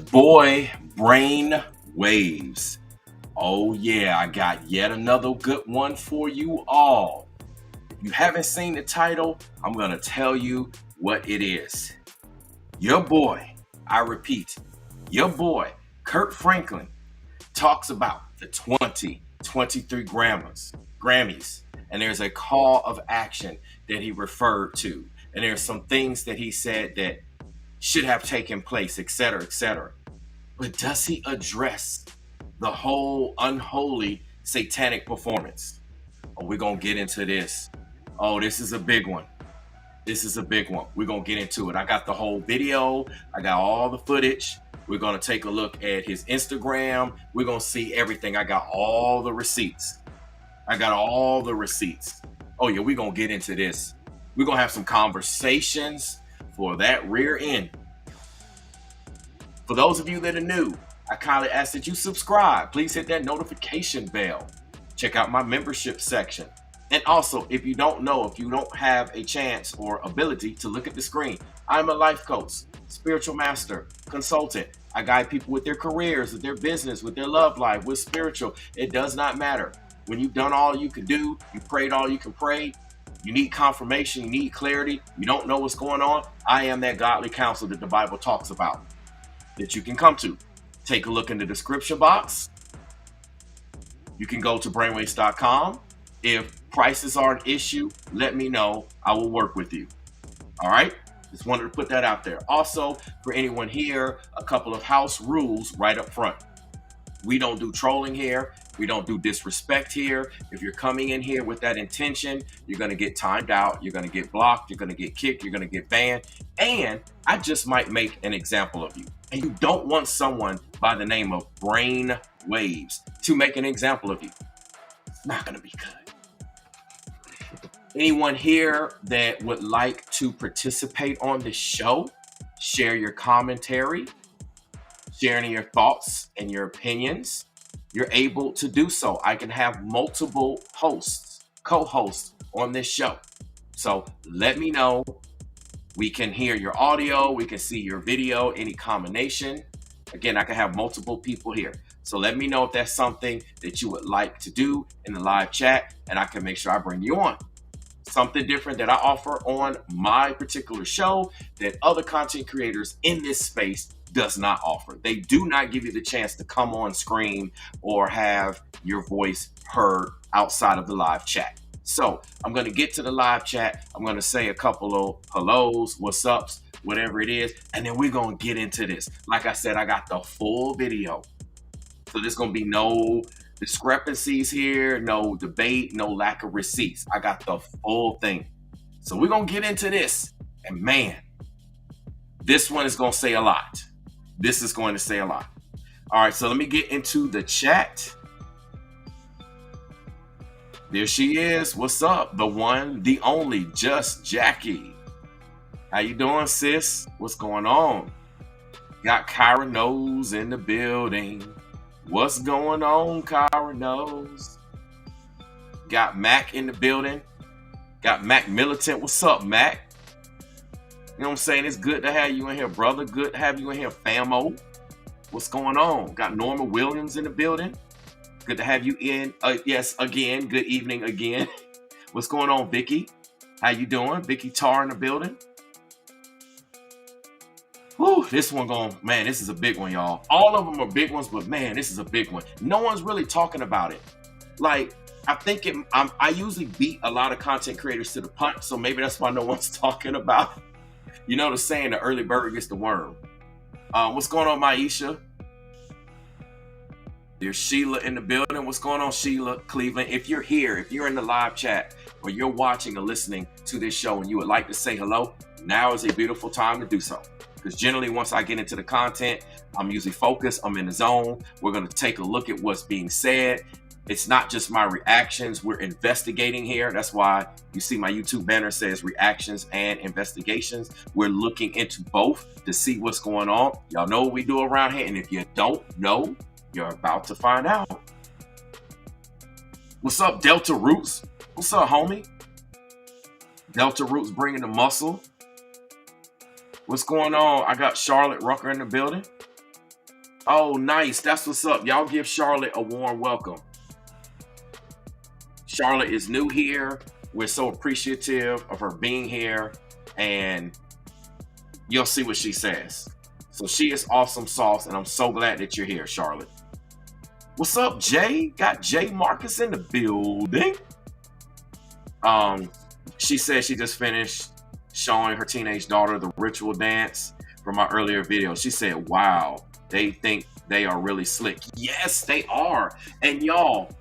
boy Brain Waves. Oh yeah, I got yet another good one for you all. If you haven't seen the title, I'm gonna tell you what it is. Your boy, I repeat, your boy Kirk Franklin talks about the 2023 Grammys, and there's a call of action that he referred to, and there's some things that he said that should have taken place, etc., etc. But does he address the whole unholy satanic performance? Oh, we're gonna get into this. Oh, this is a big one. This is a big one. We're gonna get into it. I got the whole video, I got all the footage. We're gonna take a look at his Instagram. We're gonna see everything. I got all the receipts. I got all the receipts. Oh yeah, we're gonna get into this. We're gonna have some conversations for that rear end. For those of you that are new, I kindly ask that you subscribe. Please hit that notification bell. Check out my membership section. And also, if you don't know, if you don't have a chance or ability to look at the screen, I'm a life coach, spiritual master, consultant. I guide people with their careers, with their business, with their love life, with spiritual. It does not matter. When you've done all you can do, you prayed all you can pray, you need confirmation, you need clarity, you don't know what's going on, I am that godly counsel that the Bible talks about that you can come to. Take a look in the description box. You can go to brainwaves.com. If prices are an issue, let me know. I will work with you. All right? Just wanted to put that out there. Also, for anyone here, a couple of house rules right up front. We don't do trolling here. We don't do disrespect here. If you're coming in here with that intention, you're going to get timed out. You're going to get blocked. You're going to get kicked. You're going to get banned. And I just might make an example of you. And you don't want someone by the name of Brain Waves to make an example of you. It's not going to be good. Anyone here that would like to participate on this show, share your commentary, sharing your thoughts and your opinions, you're able to do so. I can have multiple hosts, co-hosts on this show. So let me know. We can hear your audio. We can see your video, any combination. Again, I can have multiple people here. So let me know if that's something that you would like to do in the live chat, and I can make sure I bring you on. Something different that I offer on my particular show that other content creators in this space does not offer. They do not give you the chance to come on screen or have your voice heard outside of the live chat. So I'm going to get to the live chat. I'm going to say a couple of hellos, what's ups, whatever it is, and then we're going to get into this. Like I said, I got the full video. So there's going to be no discrepancies here, no debate, no lack of receipts. I got the full thing. So we're going to get into this. And man, this one is going to say a lot. This is going to say a lot. All right, so let me get into the chat. There she is. What's up? The one, the only, Just Jackie. How you doing, sis? What's going on? Got Kyra Knows in the building. What's going on, Kyra Knows? Got Mac in the building. Got Mac Militant. What's up, Mac? You know what I'm saying? It's good to have you in here, brother. Good to have you in here, famo. What's going on? Got Norma Williams in the building. Good to have you in. Yes, again. Good evening again. What's going on, Vicky? How you doing? Vicky Tar in the building. Whew, this one going, man, this is a big one, y'all. All of them are big ones, but man, this is a big one. No one's really talking about it. Like, I think I usually beat a lot of content creators to the punch, so maybe that's why no one's talking about it. You know the saying, the early bird gets the worm. What's going on, Maisha? There's Sheila in the building. What's going on, Sheila, Cleveland? If you're here, if you're in the live chat, or you're watching or listening to this show and you would like to say hello, now is a beautiful time to do so. Because generally, once I get into the content, I'm usually focused. I'm in the zone. We're going to take a look at what's being said. It's not just my reactions. We're investigating here. That's why you see my YouTube banner says reactions and investigations. We're looking into both to see what's going on. Y'all know what we do around here. And if you don't know, you're about to find out. What's up, Delta Roots? What's up, homie? Delta Roots bringing the muscle. What's going on? I got Charlotte Rucker in the building. Oh, nice. That's what's up. Y'all give Charlotte a warm welcome. Charlotte is new here. We're so appreciative of her being here, and you'll see what she says. So she is awesome sauce, and I'm so glad that you're here, Charlotte. What's up, Jay? Got Jay Marcus in the building. Um, she said she just finished showing her teenage daughter the ritual dance from my earlier video. She said, wow, they think they are really slick. Yes, they are. And y'all,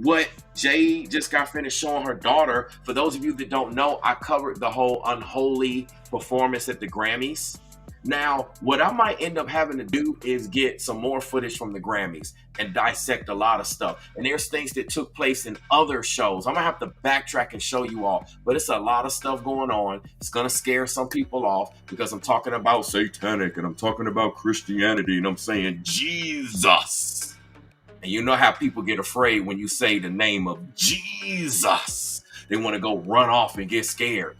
what Jay just got finished showing her daughter, for those of you that don't know, I covered the whole Unholy performance at the Grammys. Now, what I might end up having to do is get some more footage from the Grammys and dissect a lot of stuff. And there's things that took place in other shows. I'm gonna have to backtrack and show you all, but it's a lot of stuff going on. It's gonna scare some people off because I'm talking about satanic and I'm talking about Christianity and I'm saying Jesus. And you know how people get afraid when you say the name of Jesus. They want to go run off and get scared.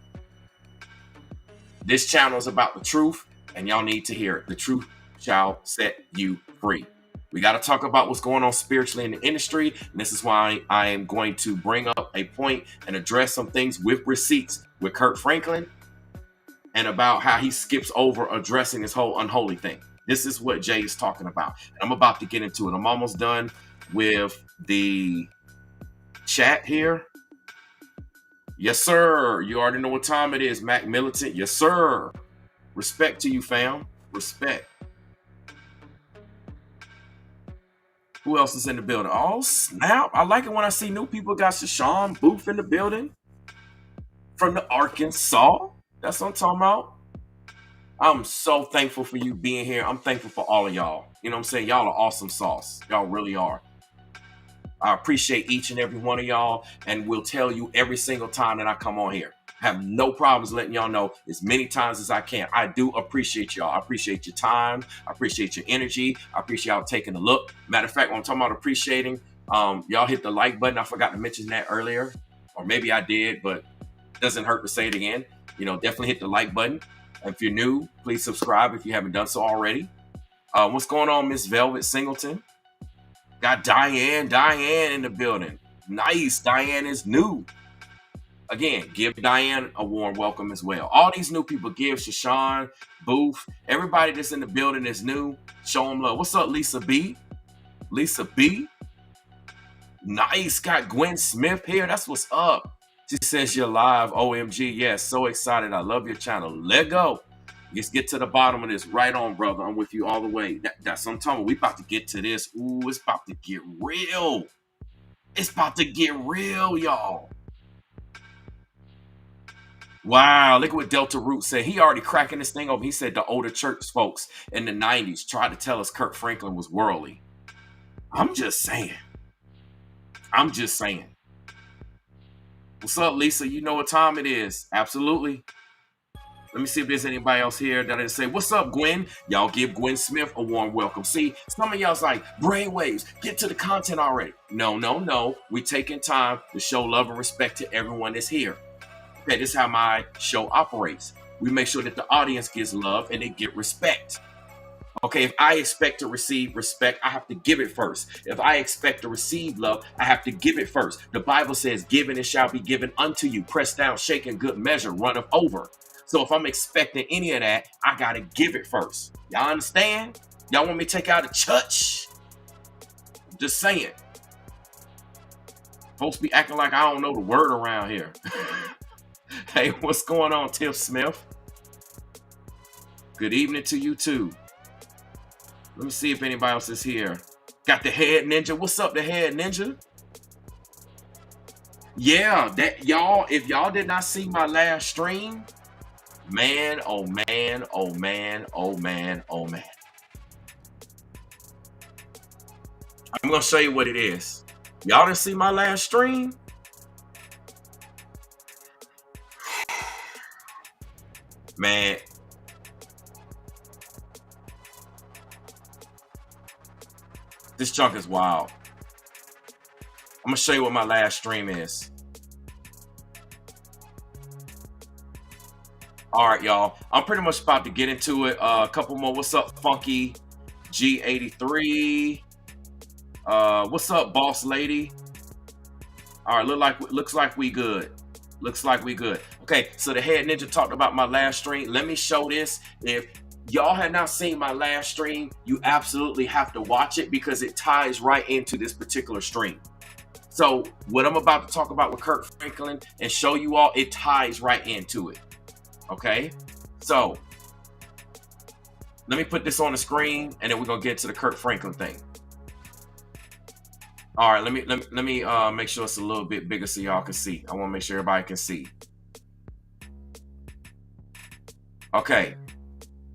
This channel is about the truth, and y'all need to hear it. The truth shall set you free. We got to talk about what's going on spiritually in the industry, and this is why I am going to bring up a point and address some things with receipts with Kirk Franklin and about how he skips over addressing this whole unholy thing. This is what Jay is talking about. And I'm about to get into it. I'm almost done with the chat here. Yes, sir. You already know what time it is, Mac Militant. Yes, sir. Respect to you, fam. Respect. Who else is in the building? Oh, snap. I like it when I see new people. Got Shashawn Booth in the building from the Arkansas. That's what I'm talking about. I'm so thankful for you being here. I'm thankful for all of y'all. You know what I'm saying? Y'all are awesome sauce. Y'all really are. I appreciate each and every one of y'all, and will tell you every single time that I come on here. I have no problems letting y'all know as many times as I can. I do appreciate y'all. I appreciate your time. I appreciate your energy. I appreciate y'all taking a look. Matter of fact, when I'm talking about appreciating, y'all hit the like button. I forgot to mention that earlier, or maybe I did, but it doesn't hurt to say it again. You know, definitely hit the like button. If you're new, please subscribe if you haven't done so already. What's going on, Miss Velvet Singleton? Got Diane in the building. Nice. Diane is new. Again, give Diane a warm welcome as well. All these new people, give Shashawn, Booth, everybody that's in the building is new. Show them love. What's up, Lisa B? Lisa B? Nice. Got Gwen Smith here. That's what's up. She says you're live. OMG. Yes, so excited. I love your channel. Let go. Let's get to the bottom of this. Right on, brother. I'm with you all the way. That's what I'm talking about. We about to get to this. Ooh, it's about to get real. It's about to get real, y'all. Wow, look at what Delta Root said. He already cracking this thing open. He said the older church folks in the 90s tried to tell us Kirk Franklin was worldly. I'm just saying. I'm just saying. What's up, Lisa? You know what time it is. Absolutely. Let me see if there's anybody else here that I say, what's up, Gwen? Y'all give Gwen Smith a warm welcome. See, some of y'all's like, brainwaves, get to the content already. No. We taking time to show love and respect to everyone that's here. Okay, this is how my show operates. We make sure that the audience gets love and they get respect. Okay, if I expect to receive respect, I have to give it first. If I expect to receive love, I have to give it first. The Bible says, given it shall be given unto you. Pressed down, shaken, good measure, runneth over. So if I'm expecting any of that, I got to give it first. Y'all understand? Y'all want me to take out a church? Just saying. Folks be acting like I don't know the word around here. Hey, what's going on, Tiff Smith? Good evening to you too. Let me see if anybody else is here. Got the head ninja. What's up, the head ninja? Yeah, that y'all, if y'all did not see my last stream, man, oh man, oh man, oh man, oh man. I'm gonna show you what it is. Y'all didn't see my last stream? Man. This junk is wild. I'm gonna show you what my last stream is. All right, y'all. I'm pretty much about to get into it. A couple more. What's up, Funky? G83. What's up, boss lady? All right, looks like we good. Looks like we good. Okay, so the head ninja talked about my last stream. Let me show this. If y'all had not seen my last stream, you absolutely have to watch it because it ties right into this particular stream. So what I'm about to talk about with Kirk Franklin and show you all, it ties right into it. Okay, so let me put this on the screen and then we're gonna get to the Kirk Franklin thing. All right, let me make sure it's a little bit bigger so y'all can see. I want to make sure everybody can see. Okay,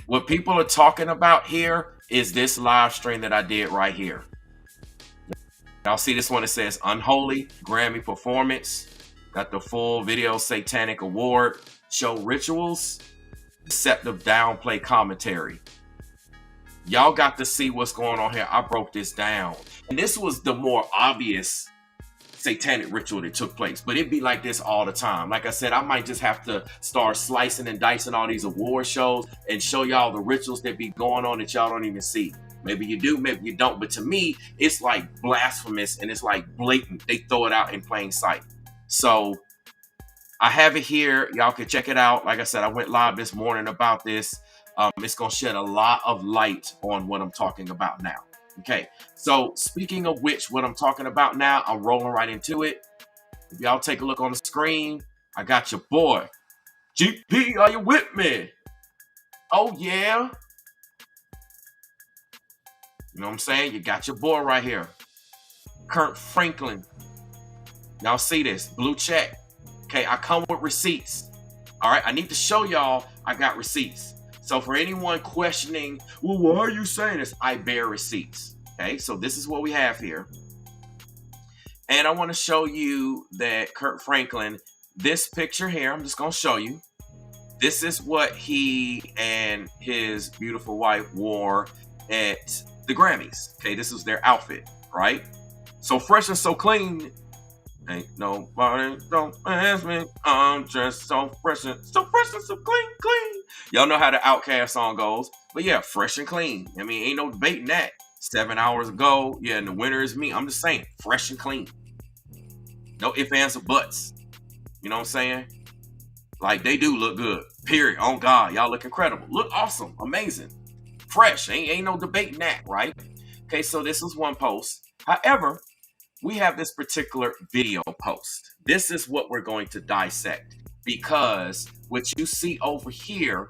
what people are talking about here is this live stream that I did right here. Y'all see this one? It says Unholy Grammy Performance. Got the full video Satanic Award. Show rituals. Deceptive downplay commentary. Y'all got to see what's going on here. I broke this down. And this was the more obvious satanic ritual that took place. But it'd be like this all the time. Like I said, I might just have to start slicing and dicing all these award shows and show y'all the rituals that be going on that y'all don't even see. Maybe you do, maybe you don't. But to me, it's like blasphemous and it's like blatant. They throw it out in plain sight. So I have it here. Y'all can check it out. Like I said, I went live this morning about this. It's going to shed a lot of light on what I'm talking about now. Okay, so speaking of which, what I'm talking about now, I'm rolling right into it. If y'all take a look on the screen, I got your boy. GP, are you with me? Oh, yeah. You know what I'm saying? You got your boy right here. Kirk Franklin. Y'all see this? Blue check. Okay, I come with receipts. All right, I need to show y'all I got receipts. So for anyone questioning, well, why are you saying this? I bear receipts. Okay, so this is what we have here. And I want to show you that Kirk Franklin, this picture here, I'm just going to show you. This is what he and his beautiful wife wore at the Grammys. Okay, this is their outfit, right? So fresh and so clean. Ain't nobody don't ask me. I'm just so fresh and so clean. Y'all know how the Outkast song goes. But yeah, fresh and clean. I mean, ain't no debating that. 7 hours ago, yeah, and the winner is me. I'm just saying, fresh and clean. No ifs, ands, or buts. You know what I'm saying? Like, they do look good. Period. Oh, God. Y'all look incredible. Look awesome. Amazing. Fresh. Ain't no debating that, right? Okay, so this is one post. However, we have this particular video post. This is what we're going to dissect because what you see over here,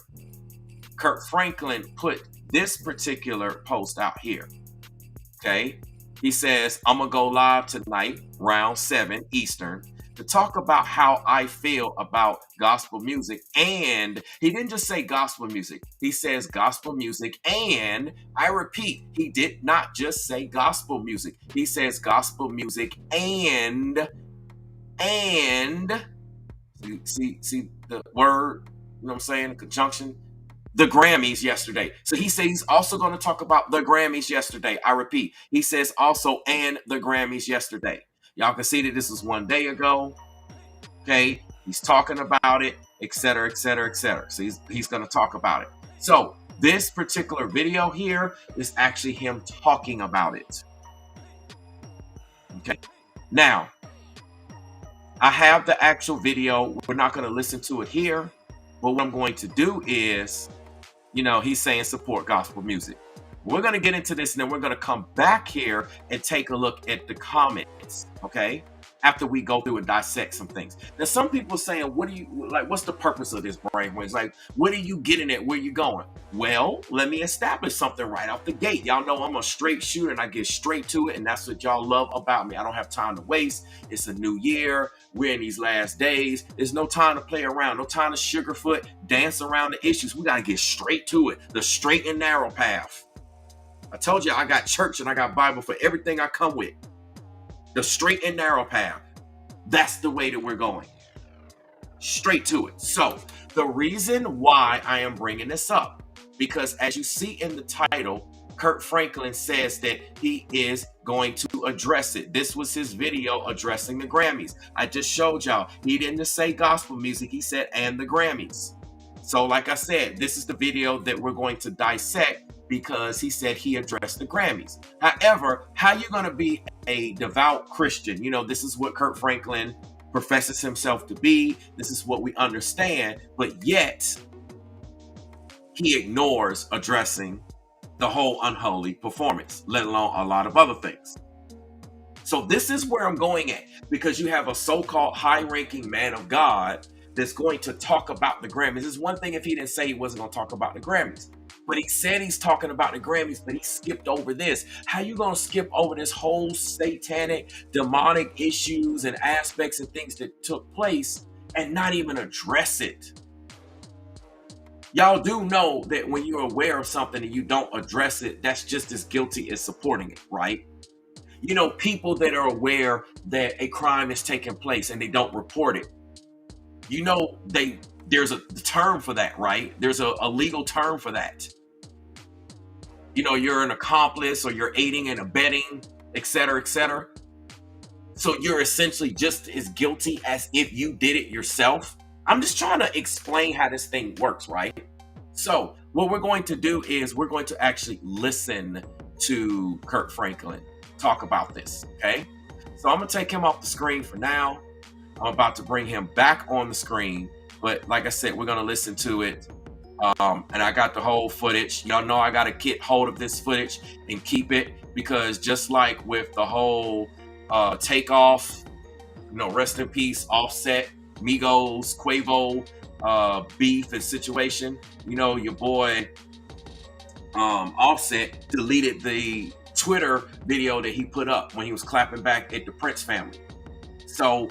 Kirk Franklin put this particular post out here. Okay. He says, I'm going to go live tonight, round 7 Eastern, to talk about how I feel about gospel music. And he didn't just say gospel music. He says gospel music. And I repeat, he did not just say gospel music. He says gospel music and see the word, you know what I'm saying? The conjunction. The Grammys yesterday. So he says he's also going to talk about the Grammys yesterday. I repeat, he says also and the Grammys yesterday. Y'all can see that this was 1 day ago. Okay, he's talking about it, etc., etc., etc. So he's going to talk about it. So this particular video here is actually him talking about it. Okay, now I have the actual video. We're not going to listen to it here, but what I'm going to do is, you know, he's saying support gospel music. We're going to get into this and then we're going to come back here and take a look at the comments, okay? After we go through and dissect some things. Now, some people are saying, what's the purpose of this, brainwaves? Like, what are you getting at? Where you going? Well, let me establish something right off the gate. Y'all know I'm a straight shooter and I get straight to it. And that's what y'all love about me. I don't have time to waste. It's a new year. We're in these last days. There's no time to play around. No time to sugarfoot, dance around the issues. We got to get straight to it. The straight and narrow path. I told you I got church and I got Bible for everything I come with. The straight and narrow path. That's the way that we're going. Straight to it. So the reason why I am bringing this up, because as you see in the title, Kirk Franklin says that he is going to address it. This was his video addressing the Grammys. I just showed y'all. He didn't just say gospel music. He said, and the Grammys. So like I said, this is the video that we're going to dissect because he said he addressed the Grammys. However, how you going to be a devout Christian? You know, this is what Kirk Franklin professes himself to be. This is what we understand, but yet he ignores addressing the whole Unholy performance, let alone a lot of other things. So this is where I'm going at, because you have a so-called high-ranking man of God that's going to talk about the Grammys. It's one thing if he didn't say he wasn't going to talk about the Grammys, but he said he's talking about the Grammys, but he skipped over this. How you going to skip over this whole satanic, demonic issues and aspects and things that took place and not even address it? Y'all do know that when you're aware of something and you don't address it, that's just as guilty as supporting it, right? You know, people that are aware that a crime is taking place and they don't report it. You know, there's a term for that, right? There's a legal term for that. You know, you're an accomplice or you're aiding and abetting, et cetera, et cetera. So you're essentially just as guilty as if you did it yourself. I'm just trying to explain how this thing works, right? So what we're going to do is we're going to actually listen to Kirk Franklin talk about this, okay? So I'm gonna take him off the screen for now. I'm about to bring him back on the screen, but like I said, we're gonna listen to it. And I got the whole footage. Y'all know I gotta get hold of this footage and keep it, because just like with the whole Takeoff, you know, rest in peace, Offset, Migos, Quavo beef and situation, you know, your boy Offset deleted the Twitter video that he put up when he was clapping back at the Prince family. So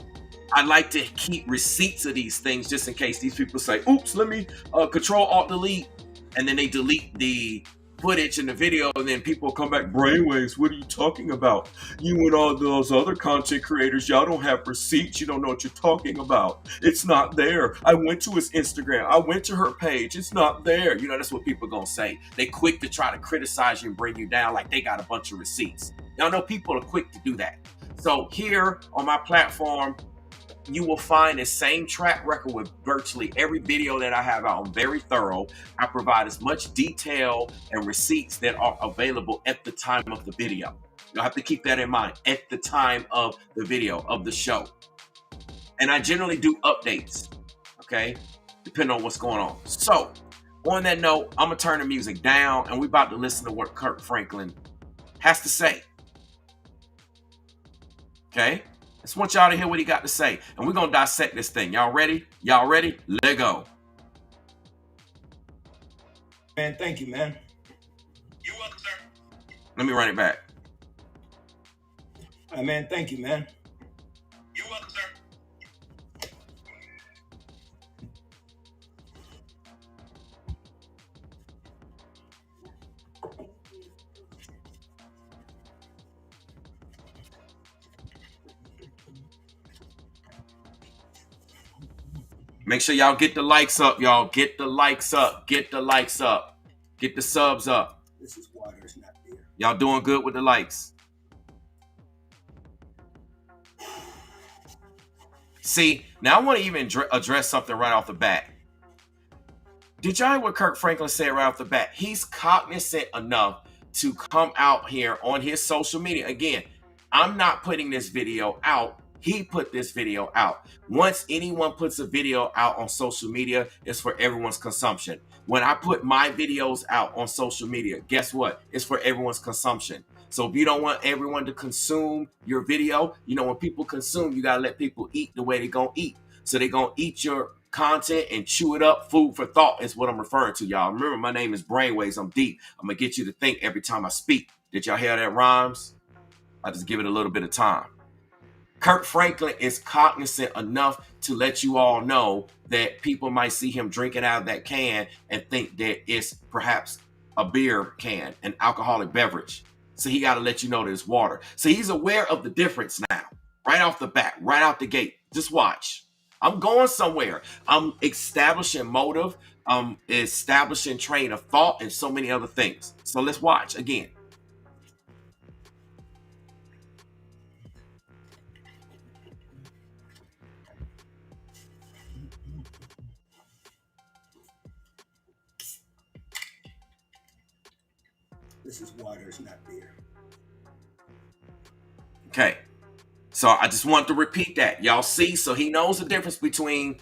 I like to keep receipts of these things just in case these people say, oops, let me control alt delete, and then they delete the footage in the video, and then people come back, brainwaves, what are you talking about? You and all those other content creators, y'all don't have receipts, you don't know what you're talking about. It's not there. I went to his Instagram, I went to her page, it's not there. You know, that's what people are gonna say. They quick to try to criticize you and bring you down like they got a bunch of receipts. Y'all know people are quick to do that. So here on my platform, you will find the same track record with virtually every video that I have out. I'm very thorough. I provide as much detail and receipts that are available at the time of the video. You'll have to keep that in mind, at the time of the video, of the show. And I generally do updates, okay, depending on what's going on. So on that note, I'm gonna turn the music down and we're about to listen to what Kirk Franklin has to say. Okay? I just want y'all to hear what he got to say. And we're going to dissect this thing. Y'all ready? Y'all ready? Let go. Man, thank you, man. You're welcome, sir. Let me run it back. Man, thank you, man. You're welcome, sir. Make sure y'all get the likes up, y'all. Get the likes up. Get the likes up. Get the subs up. This is water, it's not beer. Y'all doing good with the likes. See, now I want to even address something right off the bat. Did y'all hear what Kirk Franklin said right off the bat? He's cognizant enough to come out here on his social media. Again, I'm not putting this video out. He put this video out. Once anyone puts a video out on social media, it's for everyone's consumption. When I put my videos out on social media, guess what? It's for everyone's consumption. So if you don't want everyone to consume your video, you know, when people consume, you got to let people eat the way they're going to eat. So they're going to eat your content and chew it up. Food for thought is what I'm referring to, y'all. Remember, my name is Brainwaves. I'm deep. I'm going to get you to think every time I speak. Did y'all hear that rhymes? I just give it a little bit of time. Kirk Franklin is cognizant enough to let you all know that people might see him drinking out of that can and think that it's perhaps a beer can, an alcoholic beverage. So he got to let you know that it's water. So he's aware of the difference now, right off the bat, right out the gate. Just watch. I'm going somewhere. I'm establishing motive. I'm establishing train of thought and so many other things. So let's watch again. is water, it's not beer. Okay. So I just want to repeat that. Y'all see? So he knows the difference between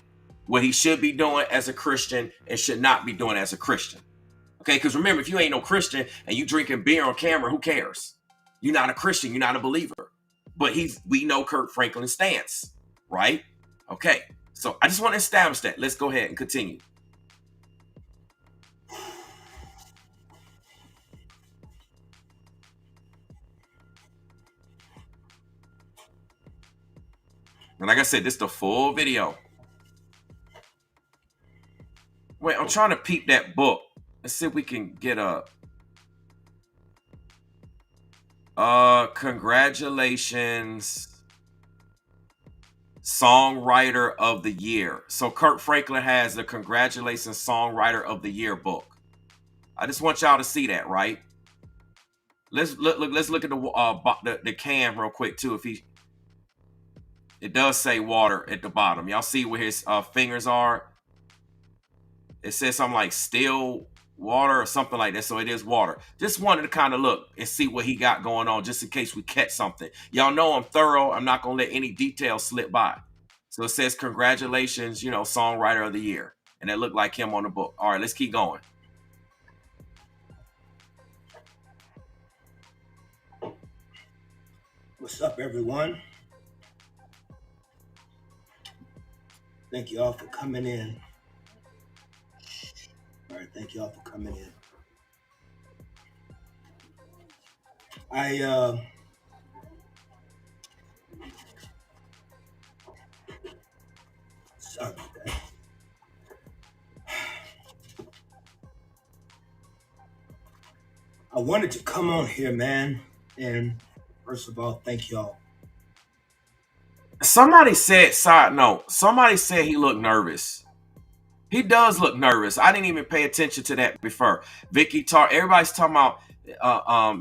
what he should be doing as a Christian and should not be doing as a Christian. Okay, because remember, if you ain't no Christian and you drinking beer on camera, who cares? You're not a Christian, you're not a believer. But we know Kirk Franklin's stance, right? Okay, so I just want to establish that. Let's go ahead and continue. And like I said, this is the full video. Wait, I'm trying to peep that book. Let's see if we can get a congratulations Songwriter of the Year. So Kirk Franklin has the Congratulations Songwriter of the Year book. I just want y'all to see that, right? Let's look at the can real quick too. It does say water at the bottom. Y'all see where his fingers are? It says something like still water or something like that. So it is water. Just wanted to kind of look and see what he got going on, just in case we catch something. Y'all know I'm thorough. I'm not gonna let any details slip by. So it says congratulations, Songwriter of the Year, and it looked like him on the book. All right, let's keep going. What's up, everyone? Thank you all for coming in. All right, thank you all for coming in. Sorry about that. I wanted to come on here, man, and first of all, thank y'all. Somebody said, side note, somebody said he looked nervous. He does look nervous. I didn't even pay attention to that before. Vicky everybody's talking about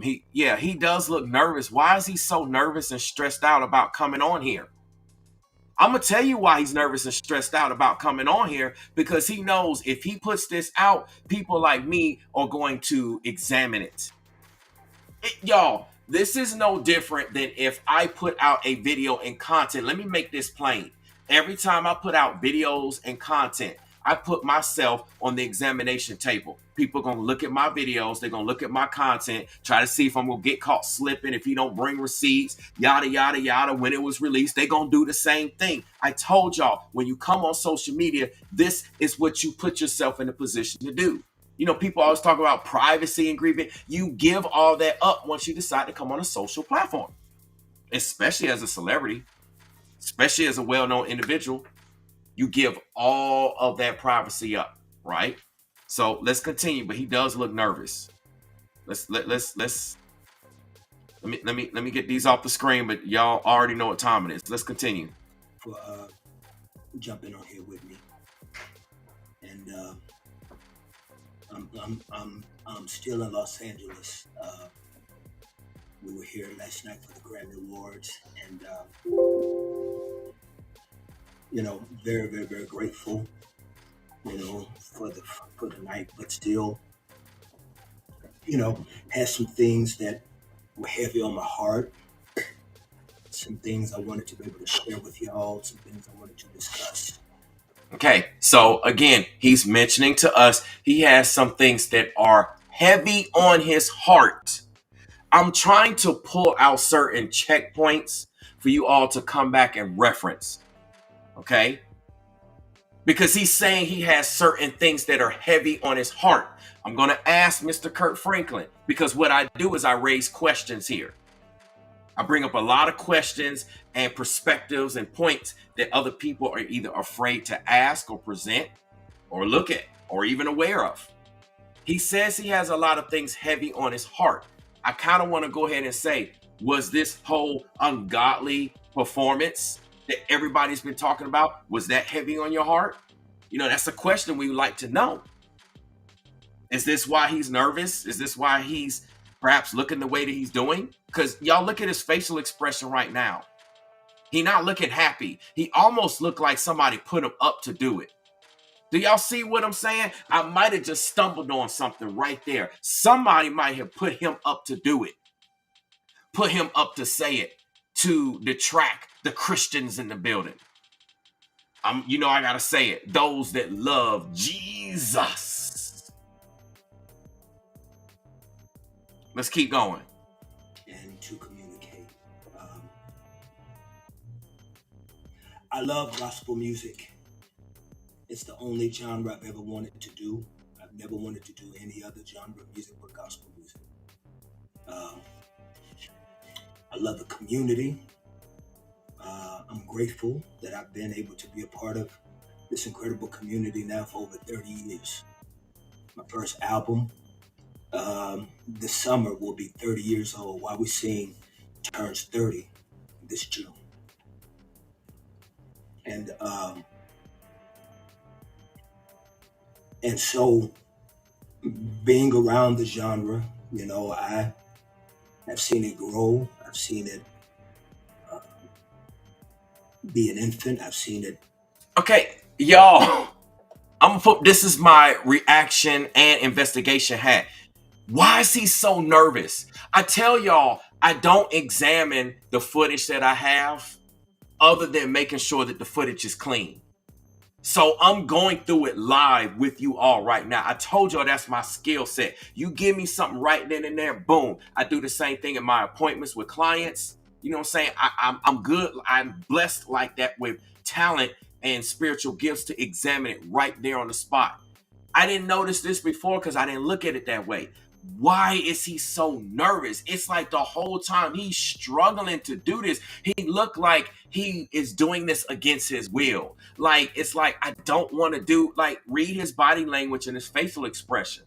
he does look nervous. Why is he so nervous and stressed out about coming on here? I'm gonna tell you why he's nervous and stressed out about coming on here, because he knows if he puts this out, people like me are going to examine it. Y'all, this is no different than if I put out a video and content. Let me make this plain. Every time I put out videos and content, I put myself on the examination table. People are going to look at my videos. They're going to look at my content, try to see if I'm going to get caught slipping, if he don't bring receipts, yada, yada, yada. When it was released, they're going to do the same thing. I told y'all, when you come on social media, this is what you put yourself in a position to do. People always talk about privacy and grieving. You give all that up once you decide to come on a social platform, especially as a celebrity, especially as a well-known individual. You give all of that privacy up, right? So let's continue. But he does look nervous. Let me get these off the screen. But y'all already know what time it is. Let's continue. For jumping on here with me, and I'm still in Los Angeles. We were here last night for the Grammy Awards, and very, very, very grateful, for the night, but still, had some things that were heavy on my heart. Some things I wanted to be able to share with y'all. Some things I wanted to discuss. Okay, so again, he's mentioning to us he has some things that are heavy on his heart. I'm trying to pull out certain checkpoints for you all to come back and reference. Okay? Because he's saying he has certain things that are heavy on his heart. I'm going to ask Mr. Kirk Franklin, because what I do is I raise questions here. I bring up a lot of questions and perspectives and points that other people are either afraid to ask or present or look at or even aware of. He says he has a lot of things heavy on his heart. I kind of want to go ahead and say, was this whole ungodly performance that everybody's been talking about, was that heavy on your heart? That's a question we would like to know. Is this why he's nervous? Is this why he's perhaps looking the way that he's doing? Because y'all look at his facial expression right now. He not looking happy. He almost looked like somebody put him up to do it. Do y'all see what I'm saying? I might have just stumbled on something right there. Somebody might have put him up to do it, put him up to say it, to detract the Christians in the building. I gotta say it. Those that love Jesus. Let's keep going. And to communicate. I love gospel music. It's the only genre I've ever wanted to do. I've never wanted to do any other genre of music but gospel music. I love the community. I'm grateful that I've been able to be a part of this incredible community now for over 30 years. My first album, this summer, will be 30 years old. While We Sing turns 30 this June. And so being around the genre, I have seen it grow. I've seen it be an infant. I've seen it. Okay, y'all. I'm gonna put this is my reaction and investigation hat. Why is he so nervous? I tell y'all, I don't examine the footage that I have other than making sure that the footage is clean. So I'm going through it live with you all right now. I told y'all that's my skill set. You give me something right then and there, boom. I do the same thing in my appointments with clients. You know what I'm saying? I'm good. I'm blessed like that with talent and spiritual gifts to examine it right there on the spot. I didn't notice this before because I didn't look at it that way. Why is he so nervous? It's like the whole time he's struggling to do this. He looked like he is doing this against his will. Like, it's like, I don't want to do, like, read his body language and his facial expression.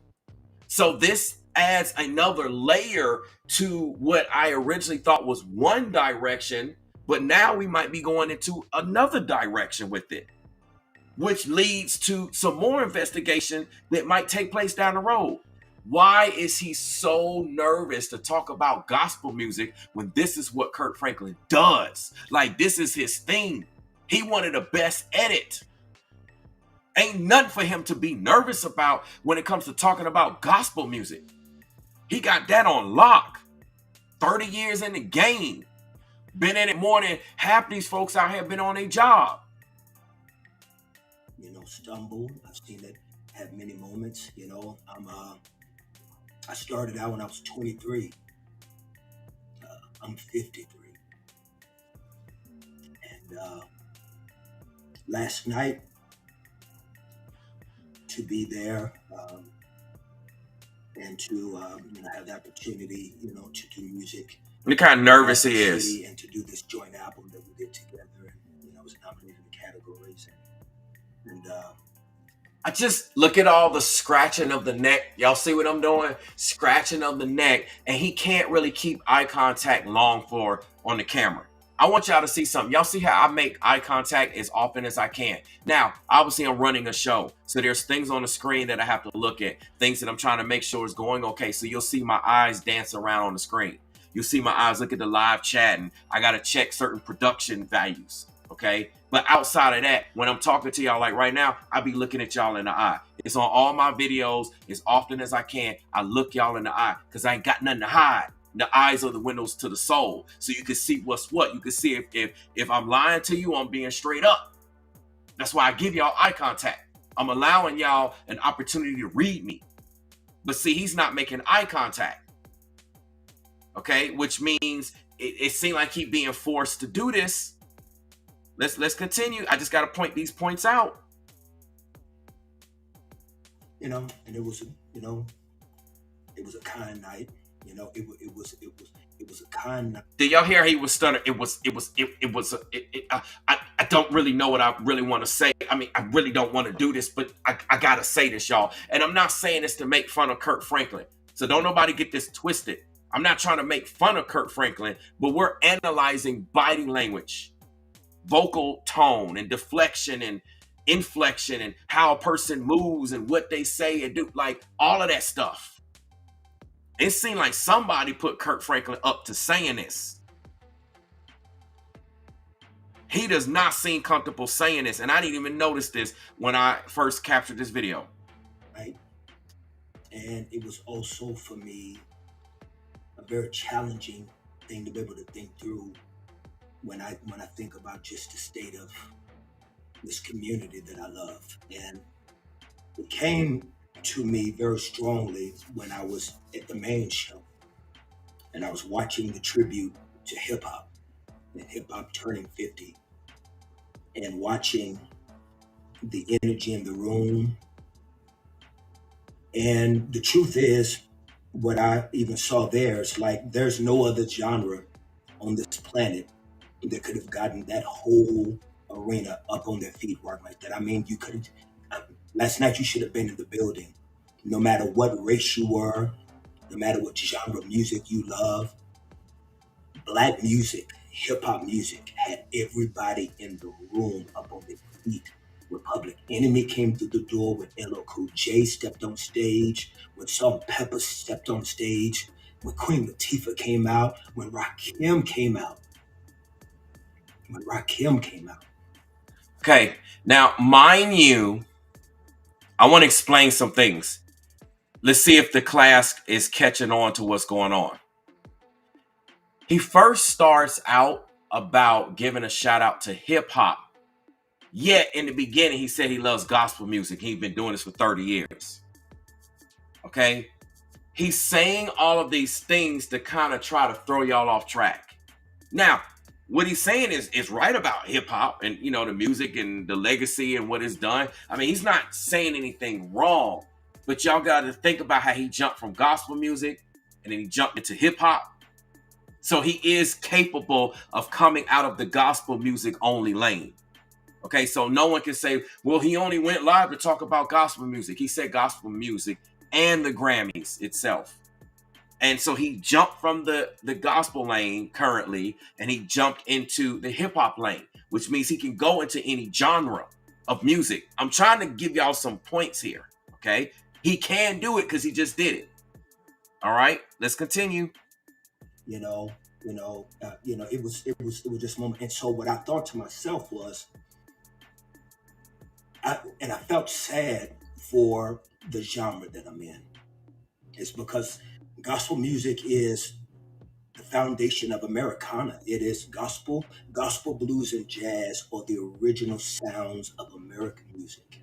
So this adds another layer to what I originally thought was one direction, but now we might be going into another direction with it, which leads to some more investigation that might take place down the road. Why is he so nervous to talk about gospel music when this is what Kirk Franklin does? Like, this is his thing. He wanted the best at it. Ain't nothing for him to be nervous about when it comes to talking about gospel music. He got that on lock. 30 years in the game. Been in it more than half these folks out here been on a job. Stumble. I've seen it have many moments. I started out when I was 23. I'm 53. And last night, to be there and to have the opportunity, to do music. Look how nervous he is. And to do this joint album that we did together. And, I was nominated in the categories. And I just look at all the scratching of the neck. Y'all see what I'm doing? Scratching of the neck. And he can't really keep eye contact long for on the camera. I want y'all to see something. Y'all see how I make eye contact as often as I can. Now, obviously I'm running a show. So there's things on the screen that I have to look at. Things that I'm trying to make sure is going okay. So you'll see my eyes dance around on the screen. You'll see my eyes look at the live chat, and I got to check certain production values. Okay. But outside of that, when I'm talking to y'all like right now, I be looking at y'all in the eye. It's on all my videos as often as I can. I look y'all in the eye because I ain't got nothing to hide. The eyes are the windows to the soul. So you can see what's what. You can see if I'm lying to you, I'm being straight up. That's why I give y'all eye contact. I'm allowing y'all an opportunity to read me. But see, he's not making eye contact. Okay, which means it seemed like he's being forced to do this. Let's continue. I just got to point these points out. And it was a kind night. It was a kind night. Did y'all hear he was stuttering? I don't really know what I really want to say. I mean, I really don't want to do this, but I gotta say this, y'all. And I'm not saying this to make fun of Kirk Franklin. So don't nobody get this twisted. I'm not trying to make fun of Kirk Franklin, but we're analyzing body language, vocal tone, and deflection and inflection, and how a person moves and what they say and do, like all of that stuff. It seemed like somebody put Kirk Franklin up to saying this. He does not seem comfortable saying this, and I didn't even notice this when I first captured this video. right? And it was also for me a very challenging thing to be able to think through when I think about just the state of this community that I love. And it came to me very strongly when I was at the main show and I was watching the tribute to hip hop and hip hop turning 50 and watching the energy in the room. And the truth is, what I even saw there is like there's no other genre on this planet that could have gotten that whole arena up on their feet right like that. I mean, you could have, last night you should have been in the building, no matter what race you were, no matter what genre of music you love. Black music, hip hop music had everybody in the room up on their feet. When Public Enemy came through the door, when LL Cool J stepped on stage, when Salt Pepper stepped on stage, when Queen Latifah came out, when Rakim came out, when Rakim came out. Okay, now mind you, I want to explain some things. Let's see if the class is catching on to what's going on. He first starts out about giving a shout out to hip hop. Yet in the beginning, he said he loves gospel music. He's been doing this for 30 years. Okay. He's saying all of these things to kind of try to throw y'all off track. Now, what he's saying is right about hip hop and, the music and the legacy and what it's done. I mean, he's not saying anything wrong, but y'all got to think about how he jumped from gospel music and then he jumped into hip hop. So he is capable of coming out of the gospel music only lane. Okay, so no one can say, well, he only went live to talk about gospel music. He said gospel music and the Grammys itself. And so he jumped from the gospel lane currently, and he jumped into the hip hop lane, which means he can go into any genre of music. I'm trying to give y'all some points here, okay? He can do it because he just did it. All right, let's continue. It was this moment. And so what I thought to myself was, I felt sad for the genre that I'm in. It's because gospel music is the foundation of Americana. It is gospel, blues, and jazz are the original sounds of American music.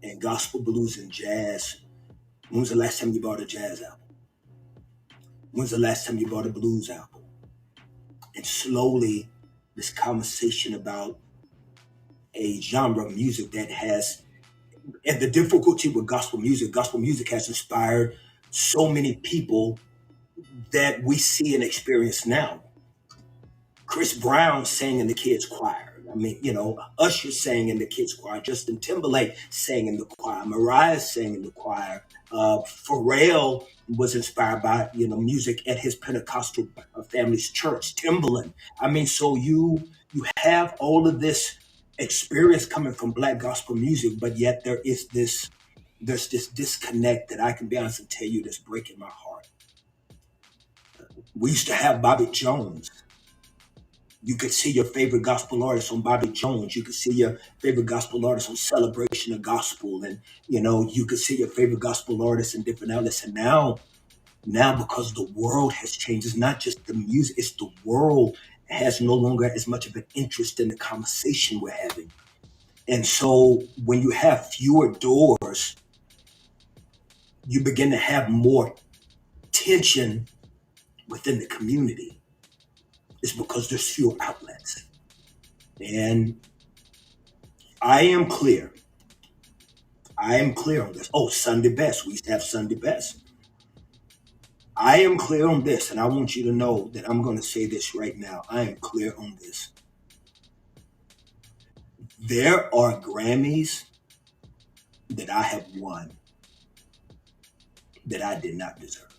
And gospel, blues, and jazz. When's the last time you bought a jazz album? When's the last time you bought a blues album? And slowly, this conversation about a genre of music that has, and the difficulty with gospel music has inspired so many people that we see and experience now. Chris Brown sang in the kids' choir. I mean, Usher sang in the kids' choir. Justin Timberlake sang in the choir. Mariah sang in the choir. Pharrell was inspired by, music at his Pentecostal family's church. Timbaland. I mean, so you have all of this experience coming from Black gospel music, but yet there's this disconnect that I can be honest and tell you that's breaking my heart. We used to have Bobby Jones. You could see your favorite gospel artist on Bobby Jones. You could see your favorite gospel artist on Celebration of Gospel. And, you could see your favorite gospel artists in different outlets. And now because the world has changed, it's not just the music, it's the world has no longer as much of an interest in the conversation we're having. And so when you have fewer doors, you begin to have more tension within the community. It's because there's fewer outlets. And I am clear on this. Oh, Sunday Best. We used to have Sunday Best. I am clear on this, and I want you to know that I'm going to say this right now. I am clear on this. There are Grammys that I have won that I did not deserve.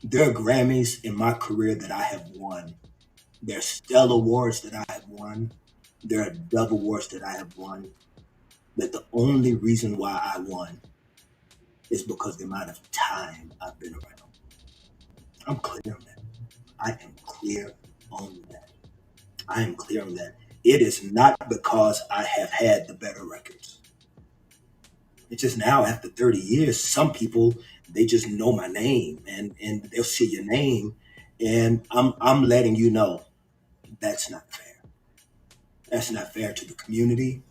There are Grammys in my career that I have won. There are Stella Awards that I have won. There are Dove Awards that I have won. That the only reason why I won is because the amount of time I've been around. I'm clear on that. I am clear on that. I am clear on that. It is not because I have had the better records. It's just now after 30 years, some people they just know my name and they'll see your name, and I'm letting you know that's not fair. That's not fair to the community.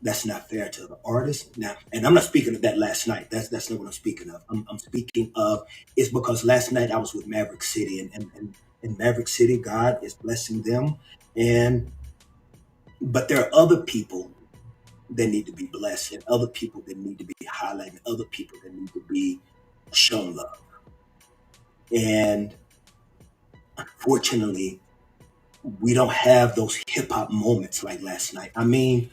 That's not fair to the artist. Now, and I'm not speaking of that last night. That's not what I'm speaking of. I'm speaking of it's because last night I was with Maverick City, and in Maverick City, God is blessing them, and but there are other people that need to be blessed, and other people that need to be highlighted, other people that need to be shown love. And unfortunately, we don't have those hip hop moments like last night. I mean,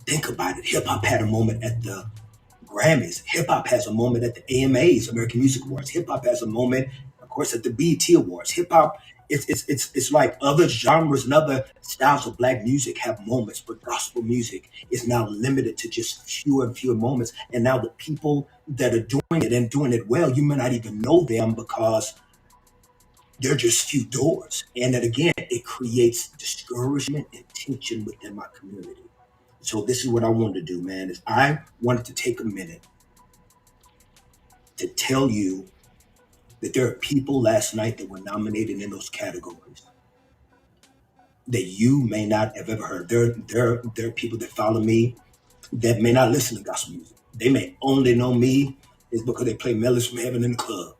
think about it. Hip hop had a moment at the Grammys. Hip hop has a moment at the AMAs, American Music Awards. Hip hop has a moment, of course, at the BET Awards. Hip hop, it's like other genres and other styles of black music have moments, but gospel music is now limited to just fewer and fewer moments. And now the people that are doing it and doing it well, you may not even know them because they're just few doors. And then again, it creates discouragement and tension within my community. So this is what I wanted to do, man, is I wanted to take a minute to tell you that there are people last night that were nominated in those categories that you may not have ever heard. There are people that follow me that may not listen to gospel music. They may only know me is because they play Melodies from Heaven in the club.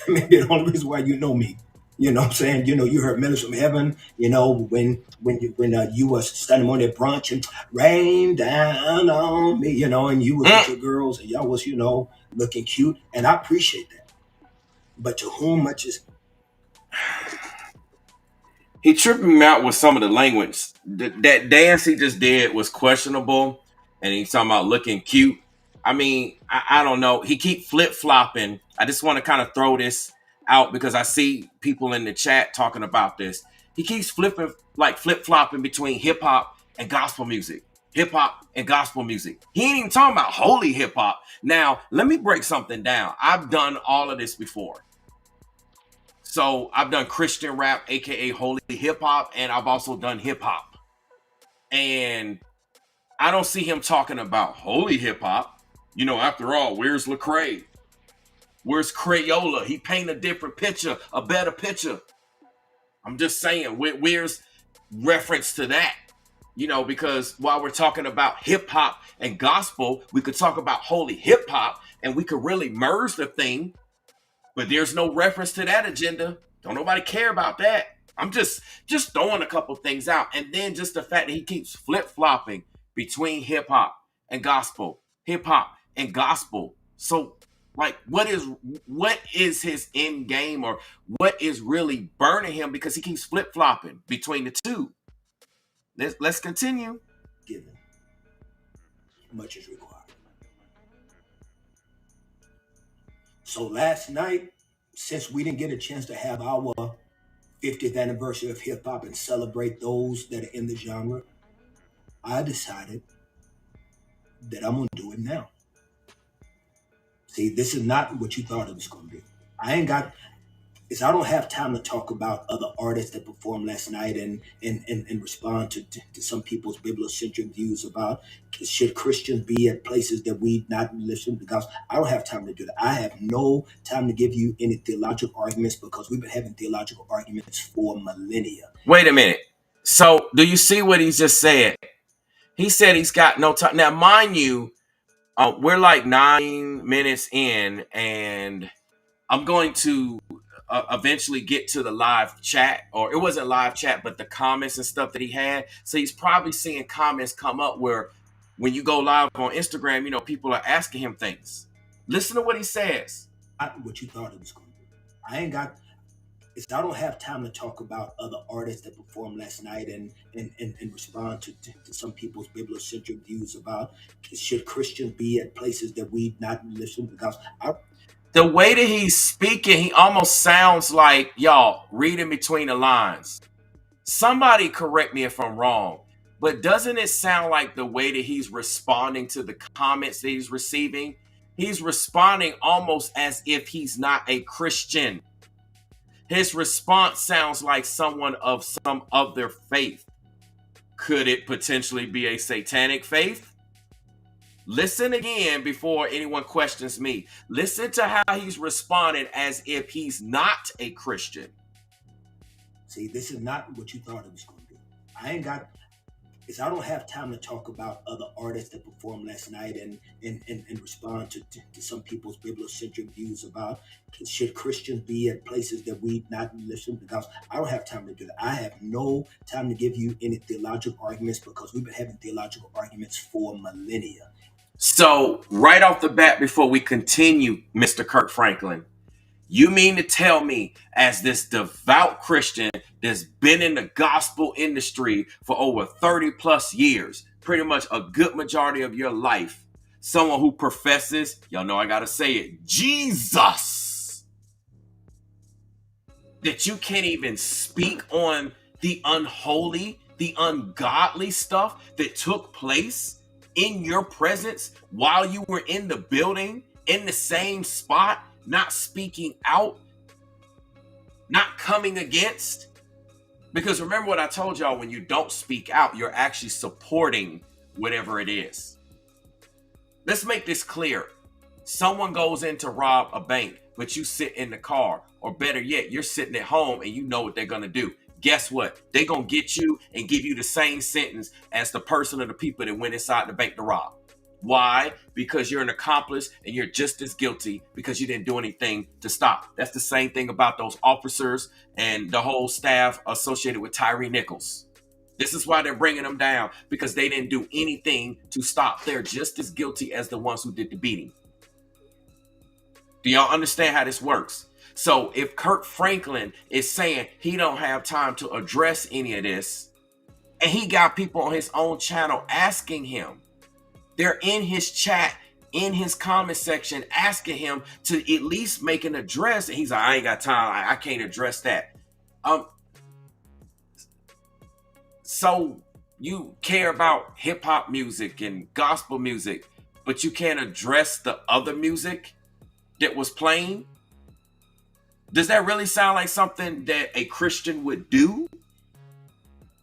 Maybe the only reason why you know me. You know what I'm saying? You know, you heard Melodies from Heaven, you know, when you was standing on that brunch and rain down on me, you know, and you was with your girls and y'all was, you know, looking cute. And I appreciate that. But to whom much is He tripped me out with some of the language. That dance he just did was questionable, and he's talking about looking cute. I mean, I don't know. He keep flip flopping. I just want to kind of throw this out because I see people in the chat talking about this. He keeps flip flopping between hip hop and gospel music. Hip hop and gospel music. He ain't even talking about holy hip hop. Now, let me break something down. I've done all of this before. So I've done Christian rap, aka holy hip hop, and I've also done hip hop. And I don't see him talking about holy hip hop. You know, after all, where's Lecrae? Where's Crayola? He paint a different picture, a better picture. I'm just saying, where's reference to that? You know, because while we're talking about hip hop and gospel, we could talk about holy hip hop and we could really merge the thing. But there's no reference to that agenda. Don't nobody care about that. I'm just throwing a couple things out. And then just the fact that he keeps flip-flopping between hip-hop and gospel. Hip-hop and gospel. So, like, what is his end game, or what is really burning him because he keeps flip-flopping between the two? Let's continue. given, much is required. So last night, since we didn't get a chance to have our 50th anniversary of hip hop and celebrate those that are in the genre, I decided that I'm gonna do it now. See, this is not what you thought it was gonna be. I don't have time to talk about other artists that performed last night and respond to some people's bibliocentric views about should Christians be at places that we not listen to the gospel. I don't have time to do that. I have no time to give you any theological arguments because we've been having theological arguments for millennia. Wait a minute. So, do you see what he just said? He said he's got no time. Now, mind you, we're like 9 minutes in, and I'm going to eventually get to the live chat, or it wasn't live chat, but the comments and stuff that he had. So he's probably seeing comments come up where when you go live on Instagram, you know, people are asking him things. Listen to what he says. Not what you thought it was going to be. I don't have time to talk about other artists that performed last night and respond to some people's bibliocentric views about should Christians be at places that we not listen to the gospel. The way that he's speaking, he almost sounds like, y'all, reading between the lines. Somebody correct me if I'm wrong, but doesn't it sound like the way that he's responding to the comments that he's receiving? He's responding almost as if he's not a Christian. His response sounds like someone of some other faith. Could it potentially be a satanic faith? Listen again before anyone questions me. Listen to how he's responding as if he's not a Christian. See, this is not what you thought it was going to be. I don't have time to talk about other artists that performed last night and respond to some people's bibliocentric views about should Christians be at places that we not listen to the gospel. I don't have time to do that. I have no time to give you any theological arguments because we've been having theological arguments for millennia. So, right off the bat, before we continue, Mr. Kirk Franklin, you mean to tell me, as this devout Christian that's been in the gospel industry for over 30 plus years, pretty much a good majority of your life, someone who professes, y'all know I gotta say it, Jesus, that you can't even speak on the unholy, the ungodly stuff that took place in your presence while you were in the building, in the same spot, not speaking out, not coming against? Because remember what I told y'all, when you don't speak out, you're actually supporting whatever it is. Let's make this clear. Someone goes in to rob a bank, but you sit in the car, or better yet, you're sitting at home and you know what they're going to do. Guess what? They're going to get you and give you the same sentence as the person or the people that went inside the bank to rob. Why? Because you're an accomplice and you're just as guilty because you didn't do anything to stop. That's the same thing about those officers and the whole staff associated with Tyree Nichols. This is why they're bringing them down, because they didn't do anything to stop. They're just as guilty as the ones who did the beating. Do y'all understand how this works? So if Kirk Franklin is saying he don't have time to address any of this, and he got people on his own channel asking him, they're in his chat, in his comment section, asking him to at least make an address, and he's like, I ain't got time, I can't address that. So you care about hip-hop music and gospel music, but you can't address the other music that was playing? Does that really sound like something that a Christian would do?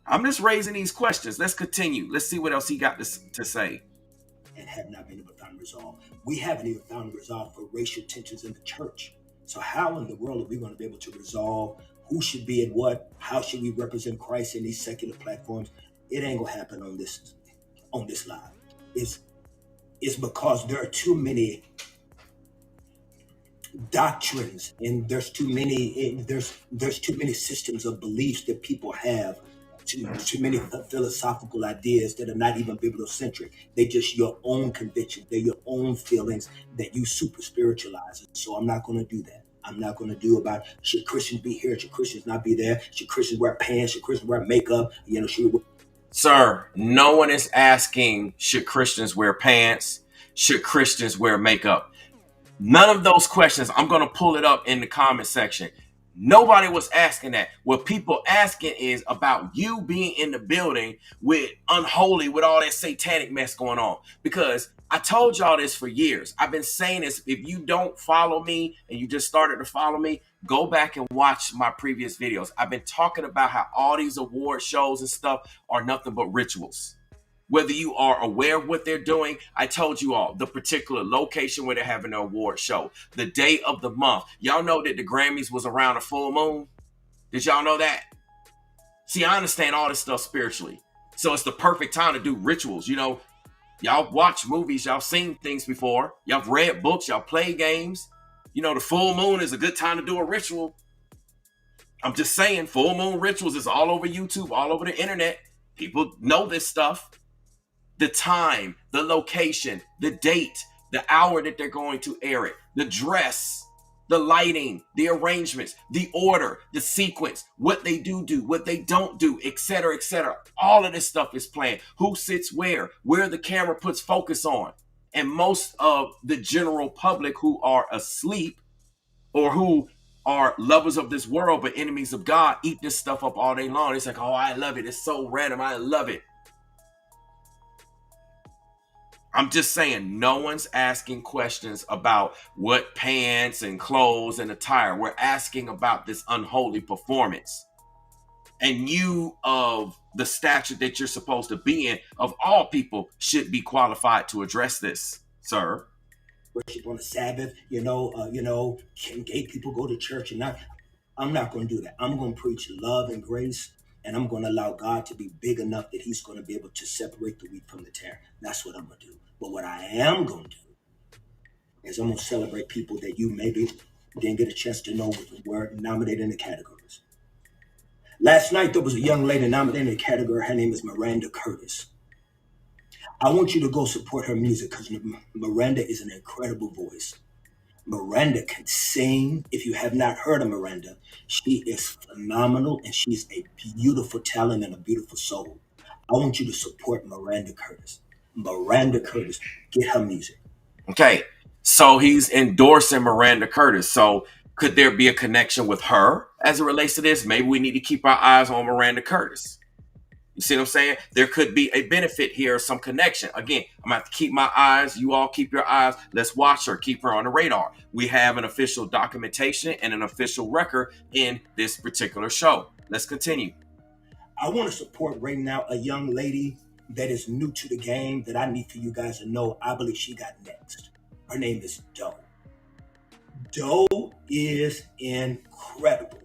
I'm just raising these questions. Let's continue. Let's see what else he got to say. And have not been able to find resolve. We haven't even found resolve for racial tensions in the church. So how in the world are we going to be able to resolve who should be at what? How should we represent Christ in these secular platforms? It ain't gonna happen on this live. It's because there are too many doctrines and there's too many systems of beliefs that people have, too many philosophical ideas that are not even bibliocentric. They're just your own convictions. They're your own feelings that you super spiritualize. So I'm not going to do that. I'm not going to do about should Christians be here, should Christians not be there, should Christians wear pants, should Christians wear makeup, Sir, no one is asking should Christians wear pants, should Christians wear makeup. None of those questions. I'm going to pull it up in the comment section. Nobody was asking that. What people asking is about you being in the building with Unholy, with all that satanic mess going on. Because I told y'all this for years. I've been saying this. If you don't follow me and you just started to follow me, go back and watch my previous videos. I've been talking about how all these award shows and stuff are nothing but rituals. Whether you are aware of what they're doing, I told you all the particular location where they're having the award show, the day of the month. Y'all know that the Grammys was around a full moon? Did y'all know that? See, I understand all this stuff spiritually. So it's the perfect time to do rituals. You know, y'all watch movies, y'all seen things before, y'all read books, y'all play games. You know, the full moon is a good time to do a ritual. I'm just saying, full moon rituals is all over YouTube, all over the internet. People know this stuff. The time, the location, the date, the hour that they're going to air it, the dress, the lighting, the arrangements, the order, the sequence, what they do, what they don't do, etc., etc. All of this stuff is planned. Who sits where the camera puts focus on. And most of the general public who are asleep or who are lovers of this world but enemies of God eat this stuff up all day long. It's like, oh, I love it. It's so random. I love it. I'm just saying, no one's asking questions about what pants and clothes and attire. We're asking about this unholy performance. And you, of the stature that you're supposed to be in, of all people, should be qualified to address this, sir. Worship on the Sabbath, can gay people go to church and not? I'm not going to do that. I'm going to preach love and grace, and I'm going to allow God to be big enough that He's going to be able to separate the wheat from the tare. That's what I'm going to do. But what I am going to do is I'm going to celebrate people that you maybe didn't get a chance to know were nominated in the categories. Last night, there was a young lady nominated in the category. Her name is Miranda Curtis. I want you to go support her music because Miranda is an incredible voice. Miranda can sing. If you have not heard of Miranda, she is phenomenal and she's a beautiful talent and a beautiful soul. I want you to support Miranda Curtis. Miranda Curtis, get her music. Okay, so he's endorsing Miranda Curtis. So could there be a connection with her as it relates to this? Maybe we need to keep our eyes on Miranda Curtis. You see what I'm saying? There could be a benefit here, some connection. Again, I'm going to have to keep my eyes. You all keep your eyes. Let's watch her. Keep her on the radar. We have an official documentation and an official record in this particular show. Let's continue. I want to support right now a young lady that is new to the game that I need for you guys to know. I believe she got next. Her name is Doe. Doe is incredible.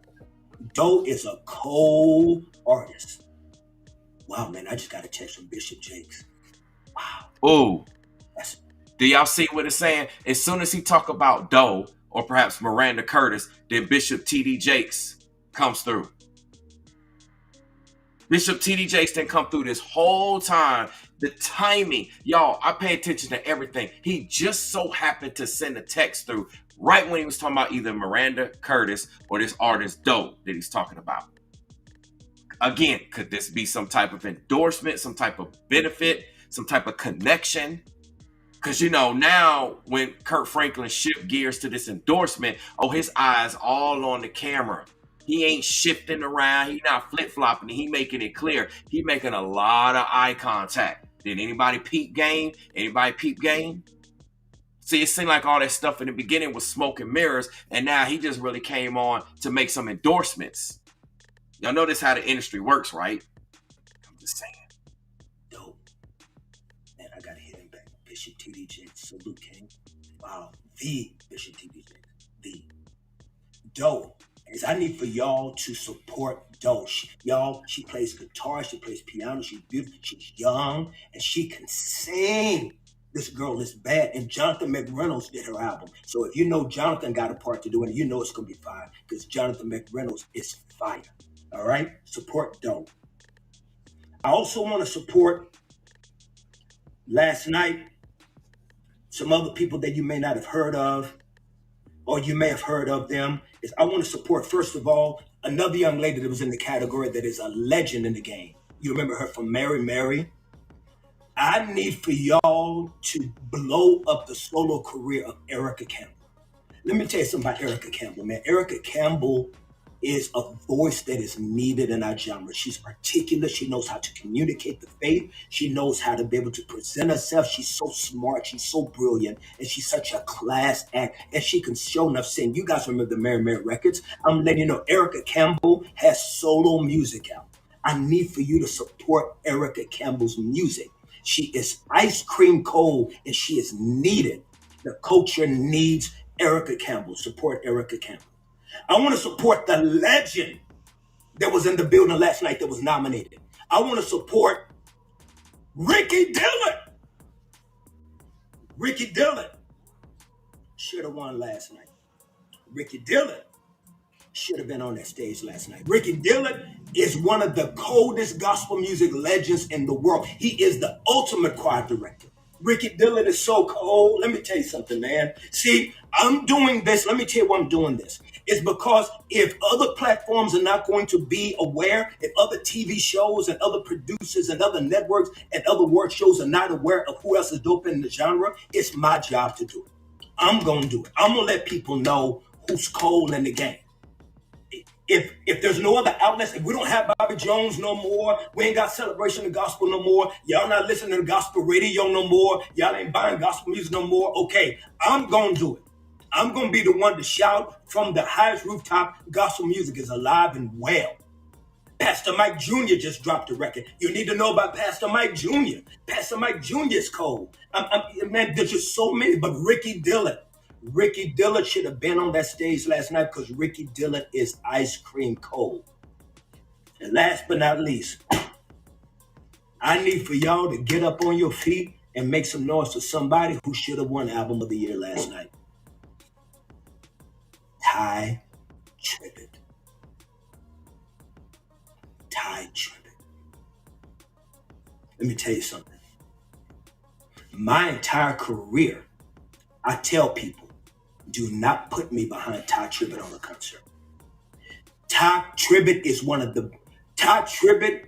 Doe is a cold artist. Wow, man, I just got a text from Bishop Jakes. Wow. Oh, do y'all see what it's saying? As soon as he talk about Doe or perhaps Miranda Curtis, then Bishop T.D. Jakes comes through. Bishop T.D. Jakes didn't come through this whole time. The timing, y'all, I pay attention to everything. He just so happened to send a text through right when he was talking about either Miranda Curtis or this artist Doe that he's talking about. Again, could this be some type of endorsement, some type of benefit, some type of connection? Because, now when Kirk Franklin shift gears to this endorsement, his eyes all on the camera. He ain't shifting around. He not flip-flopping. He making it clear. He making a lot of eye contact. Did anybody peep game? Anybody peep game? See, it seemed like all that stuff in the beginning was smoke and mirrors, and now he just really came on to make some endorsements. Y'all notice how the industry works, right? I'm just saying. Dope. Man, I gotta hit him back. Bishop T.D. Jakes. Salute, King. Wow. The Bishop T.D. Jakes. The. Dope. Is I need for y'all to support Doe. She plays guitar, she plays piano, she's beautiful, she's young, and she can sing. This girl is bad. And Jonathan McReynolds did her album. So if you know Jonathan got a part to do it, you know it's going to be fire because Jonathan McReynolds is fire. All right? Support Doe. I also want to support last night some other people that you may not have heard of, or you may have heard of them. Is I want to support, first of all, another young lady that was in the category that is a legend in the game. You remember her from Mary Mary? I need for y'all to blow up the solo career of Erica Campbell. Let me tell you something about Erica Campbell, man. Erica Campbell is a voice that is needed in our genre. She's articulate. She knows how to communicate the faith. She knows how to be able to present herself. She's so smart. She's so brilliant. And she's such a class act. And she can show enough sing. You guys remember the Mary Mary records? I'm letting you know Erica Campbell has solo music out. I need for you to support Erica Campbell's music. She is ice cream cold and she is needed. The culture needs Erica Campbell. Support Erica Campbell. I want to support the legend that was in the building last night that was nominated. I want to support Ricky Dillon. Ricky Dillon should have won last night. Ricky Dillon should have been on that stage last night. Ricky Dillon is one of the coldest gospel music legends in the world. He is the ultimate choir director. Ricky Dillon is so cold. Let me tell you something, man. See, I'm doing this. Let me tell you why I'm doing this. It's because if other platforms are not going to be aware, if other TV shows and other producers and other networks and other work shows are not aware of who else is dope in the genre, it's my job to do it. I'm going to do it. I'm going to let people know who's cold in the game. if there's no other outlets, if we don't have Bobby Jones no more, we ain't got Celebration of Gospel no more, y'all not listening to gospel radio no more, y'all ain't buying gospel music no more, okay, I'm gonna do it. I'm gonna be the one to shout from the highest rooftop, gospel music is alive and well. Pastor Mike Jr. just dropped a record. You need to know about Pastor Mike Jr. Pastor Mike Jr. is cold. Man, there's just so many. But Ricky Dillon. Ricky Dillon should have been on that stage last night because Ricky Dillon is ice cream cold. And last but not least, I need for y'all to get up on your feet and make some noise for somebody who should have won Album of the Year last night. Ty Tribbett. Ty Tribbett. Let me tell you something. My entire career, I tell people, do not put me behind Ty Tribbett on a concert. Ty Tribbett is one of the... Ty Tribbett,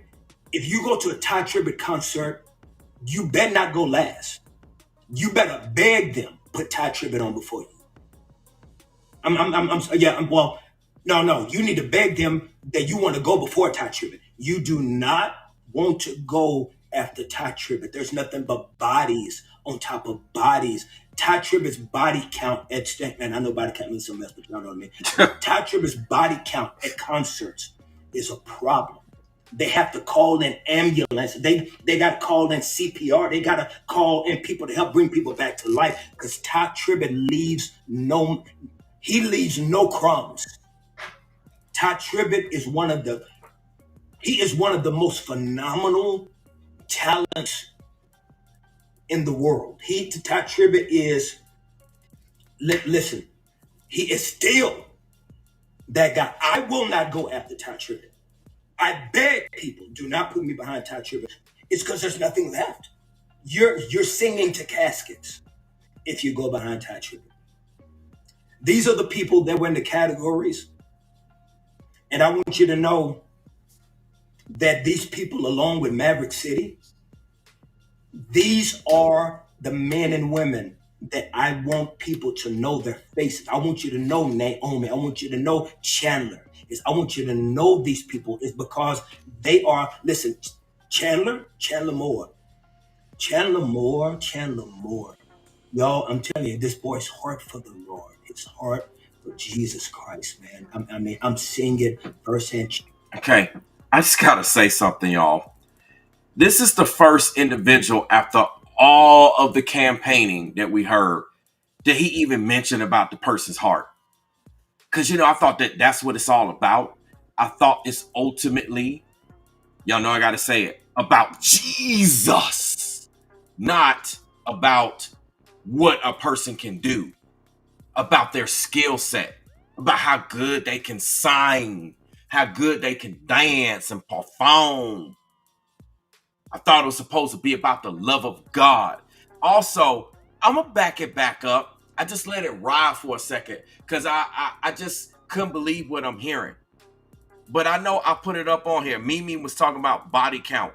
if you go to a Ty Tribbett concert, you better not go last. You better beg them put Ty Tribbett on before you. No, you need to beg them that you want to go before Ty Tribbett. You do not want to go after Ty Tribbett. There's nothing but bodies on top of bodies. Ty Tribbett's body count at, and I know body count means something else, but y'all know what I mean. Ty Tribbett's body count at concerts is a problem. They have to call in ambulance. They got to call in CPR. They got to call in people to help bring people back to life because Ty Tribbett leaves no crumbs. Ty Tribbett is one of the most phenomenal talents in the world. Ty Tribbett is, listen, he is still that guy. I will not go after Ty Tribbett. I beg people, do not put me behind Ty Tribbett. It's because there's nothing left. You're singing to caskets if you go behind Ty Tribbett. These are the people that were in the categories. And I want you to know that these people, along with Maverick City, these are the men and women that I want people to know their faces. I want you to know Naomi. I want you to know Chandler. I want you to know these people is because they are, listen, Chandler Moore. Y'all, I'm telling you, this boy's heart for the Lord. His heart for Jesus Christ, man. I'm seeing it firsthand. Okay, I just gotta say something, y'all. This is the first individual after all of the campaigning that we heard that he even mentioned about the person's heart. Because, I thought that's what it's all about. I thought it's ultimately, y'all know I got to say it, about Jesus, not about what a person can do, about their skill set, about how good they can sing, how good they can dance and perform. I thought it was supposed to be about the love of God. Also, I'm going to back it back up. I just let it ride for a second because I just couldn't believe what I'm hearing. But I know I put it up on here. Mimi was talking about body count.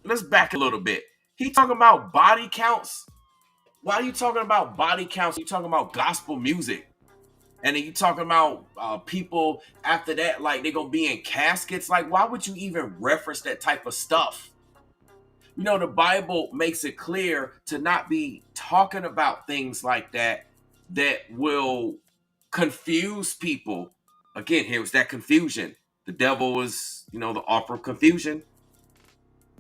Let's back a little bit. He talking about body counts? Why are you talking about body counts? You talking about gospel music. And then you talking about people after that, like they're going to be in caskets. Like, why would you even reference that type of stuff? The Bible makes it clear to not be talking about things like that will confuse people. Again, here's that confusion. The devil is, the author of confusion.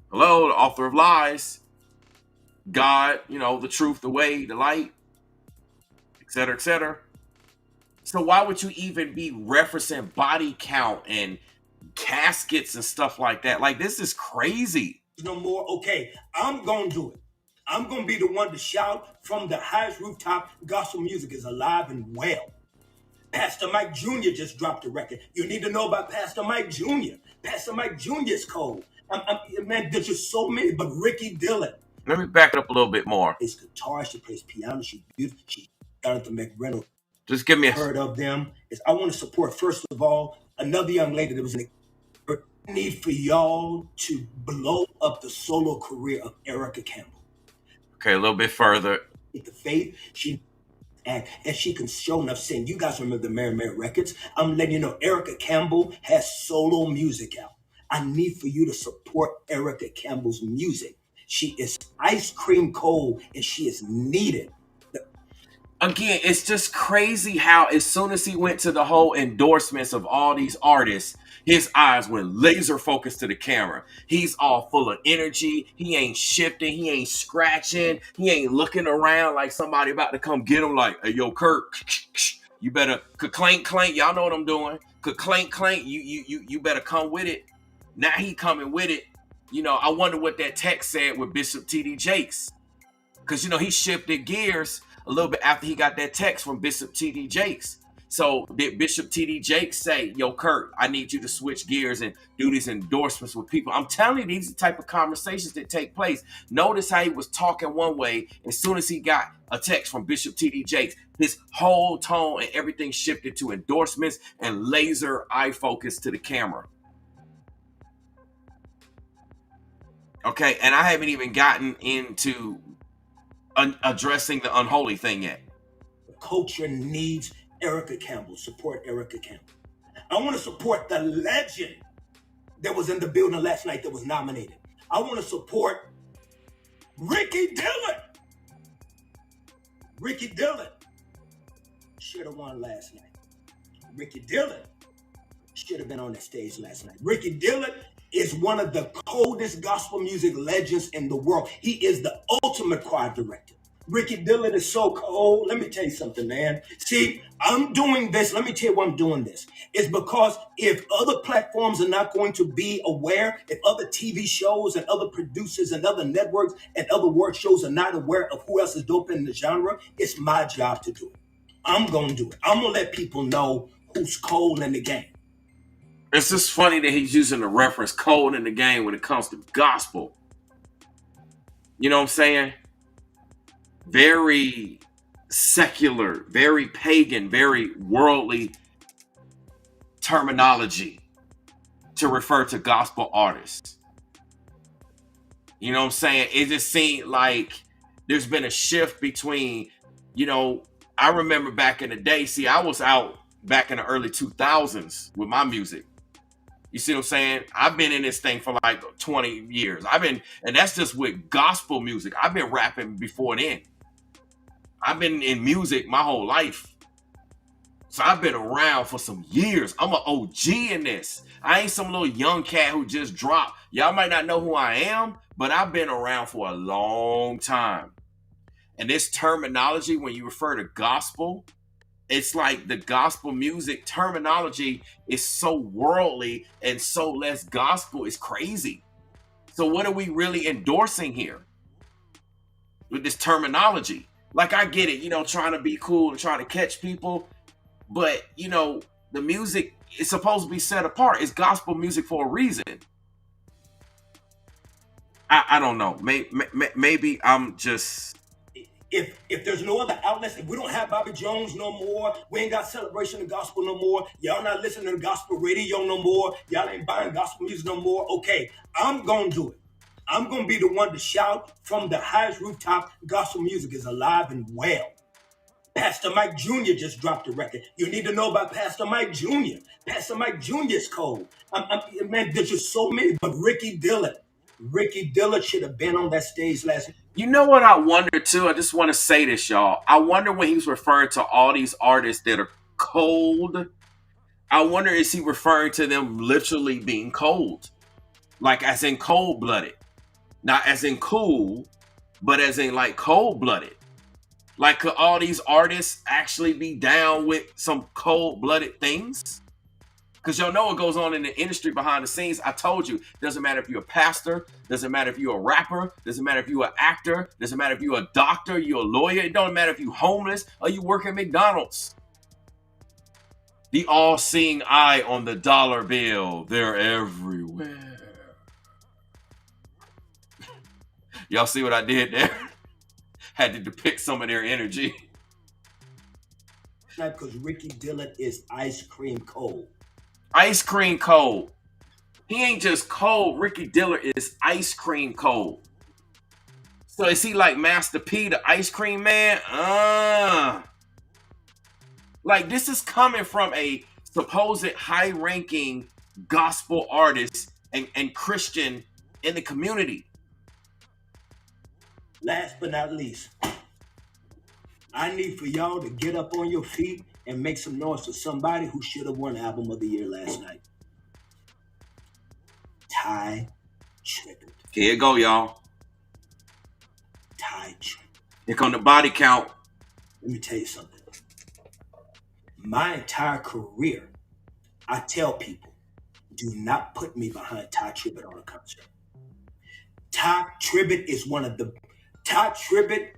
Hello, the author of lies. God, the truth, the way, the light, etc., etc. So why would you even be referencing body count and caskets and stuff like that? Like, this is crazy. No more. Okay, I'm going to do it. I'm going to be the one to shout from the highest rooftop, gospel music is alive and well. Pastor Mike Jr. just dropped a record. You need to know about Pastor Mike Jr. Pastor Mike Jr. is cold. Man, there's just so many. But Ricky Dillon. Let me back it up a little bit more. Plays guitar. She plays piano. She's beautiful. She's Jonathan McReynolds. Just give me a... Heard of them. I want to support, first of all, another young lady that was in the... need for y'all to blow up the solo career of Erica Campbell. Okay, a little bit further. With the faith, act, and she can show enough sing. You guys remember the Mary Mary records? I'm letting you know Erica Campbell has solo music out. I need for you to support Erica Campbell's music. She is ice cream cold and she is needed. Again, it's just crazy how as soon as he went to the whole endorsements of all these artists, his eyes went laser focused to the camera. He's all full of energy. He ain't shifting. He ain't scratching. He ain't looking around like somebody about to come get him. Like, hey, yo, Kirk, you better clank clank. Y'all know what I'm doing. Clank clank. You better come with it. Now he coming with it. I wonder what that text said with Bishop T.D. Jakes. Because, he shifted gears a little bit after he got that text from Bishop T.D. Jakes. So did Bishop T.D. Jakes say, yo, Kirk, I need you to switch gears and do these endorsements with people? I'm telling you, these are the type of conversations that take place. Notice how he was talking one way. As soon as he got a text from Bishop T.D. Jakes, his whole tone and everything shifted to endorsements and laser eye focus to the camera. Okay, and I haven't even gotten into addressing the Unholy thing yet. The culture needs Erica Campbell. Support Erica Campbell. I want to support the legend that was in the building last night that was nominated. I want to support Ricky Dillon. Ricky Dillon should have won last night. Ricky Dillon should have been on the stage last night. Ricky Dillon is one of the coldest gospel music legends in the world. He is the ultimate choir director. Ricky Dillon is so cold. Let me tell you something, man. See, I'm doing this. Let me tell you why I'm doing this. It's because if other platforms are not going to be aware, if other TV shows and other producers and other networks and other work shows are not aware of who else is dope in the genre, it's my job to do it. I'm going to do it. I'm going to let people know who's cold in the game. It's just funny that he's using the reference cold in the game when it comes to gospel. You know what I'm saying? Very secular, very pagan, very worldly terminology to refer to gospel artists. You know what I'm saying? It just seemed like there's been a shift between, I remember back in the day, I was out back in the early 2000s with my music. You see what I'm saying? I've been in this thing for like 20 years. And that's just with gospel music. I've been rapping before then. I've been in music my whole life. So I've been around for some years. I'm an OG in this. I ain't some little young cat who just dropped. Y'all might not know who I am, but I've been around for a long time. And this terminology, when you refer to gospel, it's like the gospel music terminology is so worldly and so less gospel. It's crazy. So what are we really endorsing here with this terminology? Like, I get it, trying to be cool and trying to catch people. But, the music is supposed to be set apart. It's gospel music for a reason. I don't know. Maybe I'm just... If there's no other outlets, if we don't have Bobby Jones no more, we ain't got Celebration of Gospel no more, y'all not listening to gospel radio no more, y'all ain't buying gospel music no more, okay, I'm going to do it. I'm going to be the one to shout from the highest rooftop, gospel music is alive and well. Pastor Mike Jr. just dropped a record. You need to know about Pastor Mike Jr. Pastor Mike Jr. is cold. Man, there's just so many. But Ricky Dillon should have been on that stage last night. You know what I wonder too? I just want to say this, y'all. I wonder when he's referring to all these artists that are cold. I wonder, is he referring to them literally being cold? Like as in cold-blooded. Not as in cool, but as in like cold-blooded. Like, could all these artists actually be down with some cold-blooded things? Because y'all know what goes on in the industry behind the scenes. I told you, doesn't matter if you're a pastor, doesn't matter if you're a rapper, doesn't matter if you're an actor, doesn't matter if you're a doctor, you're a lawyer, it don't matter if you're homeless or you work at McDonald's. The all-seeing eye on the dollar bill, they're everywhere. Y'all see what I did there? Had to depict some of their energy. Because Ricky Dillon is ice cream cold. Ice cream cold. He ain't just cold. Ricky Dillon is ice cream cold. So is he like Master P, the ice cream man? Like, this is coming from a supposed high-ranking gospel artist and Christian in the community. Last but not least, I need for y'all to get up on your feet and make some noise for somebody who should have won Album of the Year last night. Ty Tribbett. Here you go, y'all. Ty Tribbett. Here come the body count. Let me tell you something. My entire career, I tell people, do not put me behind Ty Tribbett on a concert. Ty Tribbett is one of the... Ty Tribbett,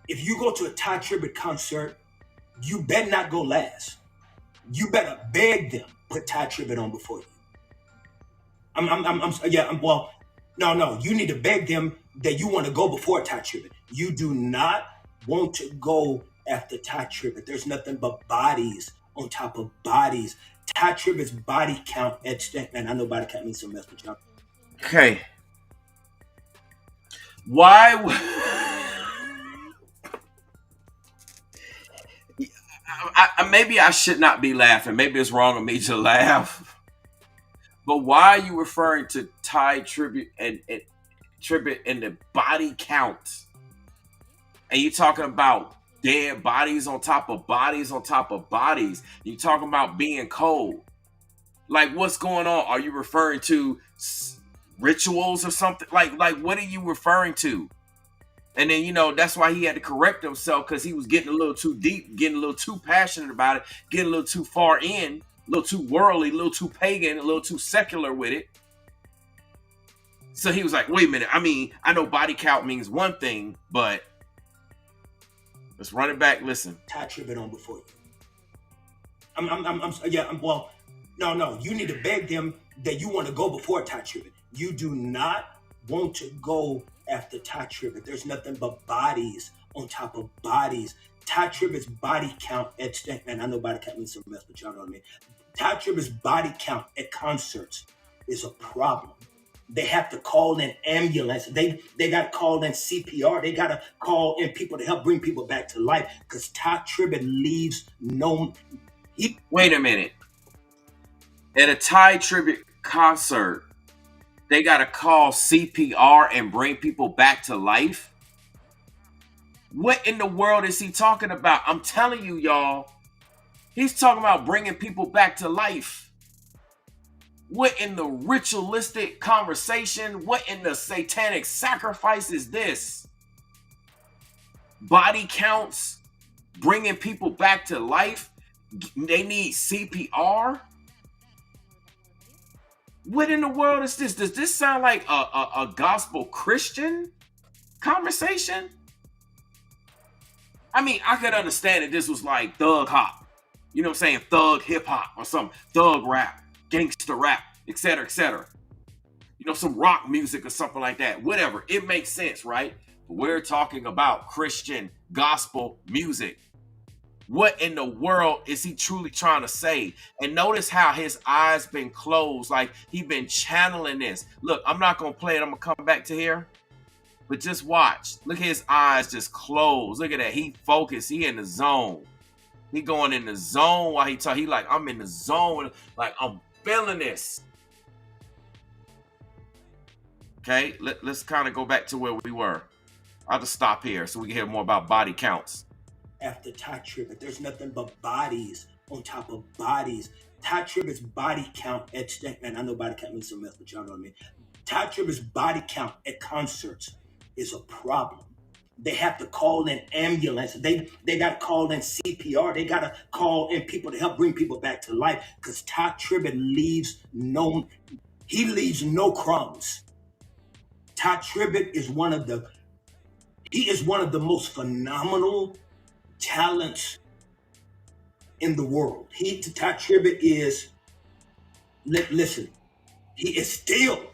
if you go to a Ty Tribbett concert, you better not go last. You better beg them put Ty Tribbett on before you. No. You need to beg them that you want to go before Ty Tribbett. You do not want to go after Ty Tribbett. There's nothing but bodies on top of bodies. Ty Tribbett's body count at stake. Man, I know body count means some mess with y'all. Okay. Why? Maybe I should not be laughing. Maybe it's wrong of me to laugh. But why are you referring to Ty Tribbett and Tribbett and the body count? And you talking about dead bodies on top of bodies on top of bodies. You talking about being cold. Like, what's going on? Are you referring to rituals or something? Like what are you referring to? And then, that's why he had to correct himself, because he was getting a little too deep, getting a little too passionate about it, getting a little too far in, a little too worldly, a little too pagan, a little too secular with it. So he was like, wait a minute. I mean, I know body count means one thing, but let's run it back. Listen. Ty Tribbett on before you. No. You need to beg them that you want to go before Ty Tribbett. You do not want to go after Ty Tribbett. There's nothing but bodies on top of bodies. Ty Tribbett's body count at stake. Man, I know body count means some mess, but y'all know what I mean. Ty Tribbett's body count at concerts is a problem. They have to call in ambulance. They got to call in CPR. They got to call in people to help bring people back to life, because Ty Tribbett leaves no... Wait a minute. At a Ty Tribbett concert, they got to call CPR and bring people back to life? What in the world is he talking about? I'm telling you, y'all. He's talking about bringing people back to life. What in the ritualistic conversation? What in the satanic sacrifice is this? Body counts? Bringing people back to life? They need CPR? What in the world is this? Does this sound like a gospel Christian conversation? I mean, I could understand if this was like thug hop. You know what I'm saying? Thug hip hop or some thug rap, gangster rap, etc., etc. Some rock music or something like that. Whatever. It makes sense, right? But we're talking about Christian gospel music. What in the world is he truly trying to say? And notice how his eyes been closed, like he been channeling this. Look, I'm not going to play it. I'm going to come back to here. But just watch. Look at his eyes just closed. Look at that. He focused. He in the zone. He going in the zone while he talk. He like, I'm in the zone. Like, I'm feeling this. Okay, let's kind of go back to where we were. I'll just stop here so we can hear more about body counts. After Ty Tribbett, there's nothing but bodies on top of bodies. Ty Tribbett's body count at stake. Man, I know body count means some mess, but y'all know what I mean. Ty Tribbett's body count at concerts is a problem. They have to call in ambulance. They got to call in CPR. They got to call in people to help bring people back to life, because Ty Tribbett leaves no crumbs. Ty Tribbett is one of the most phenomenal talents in the world. Ty Tribbett is, listen, he is still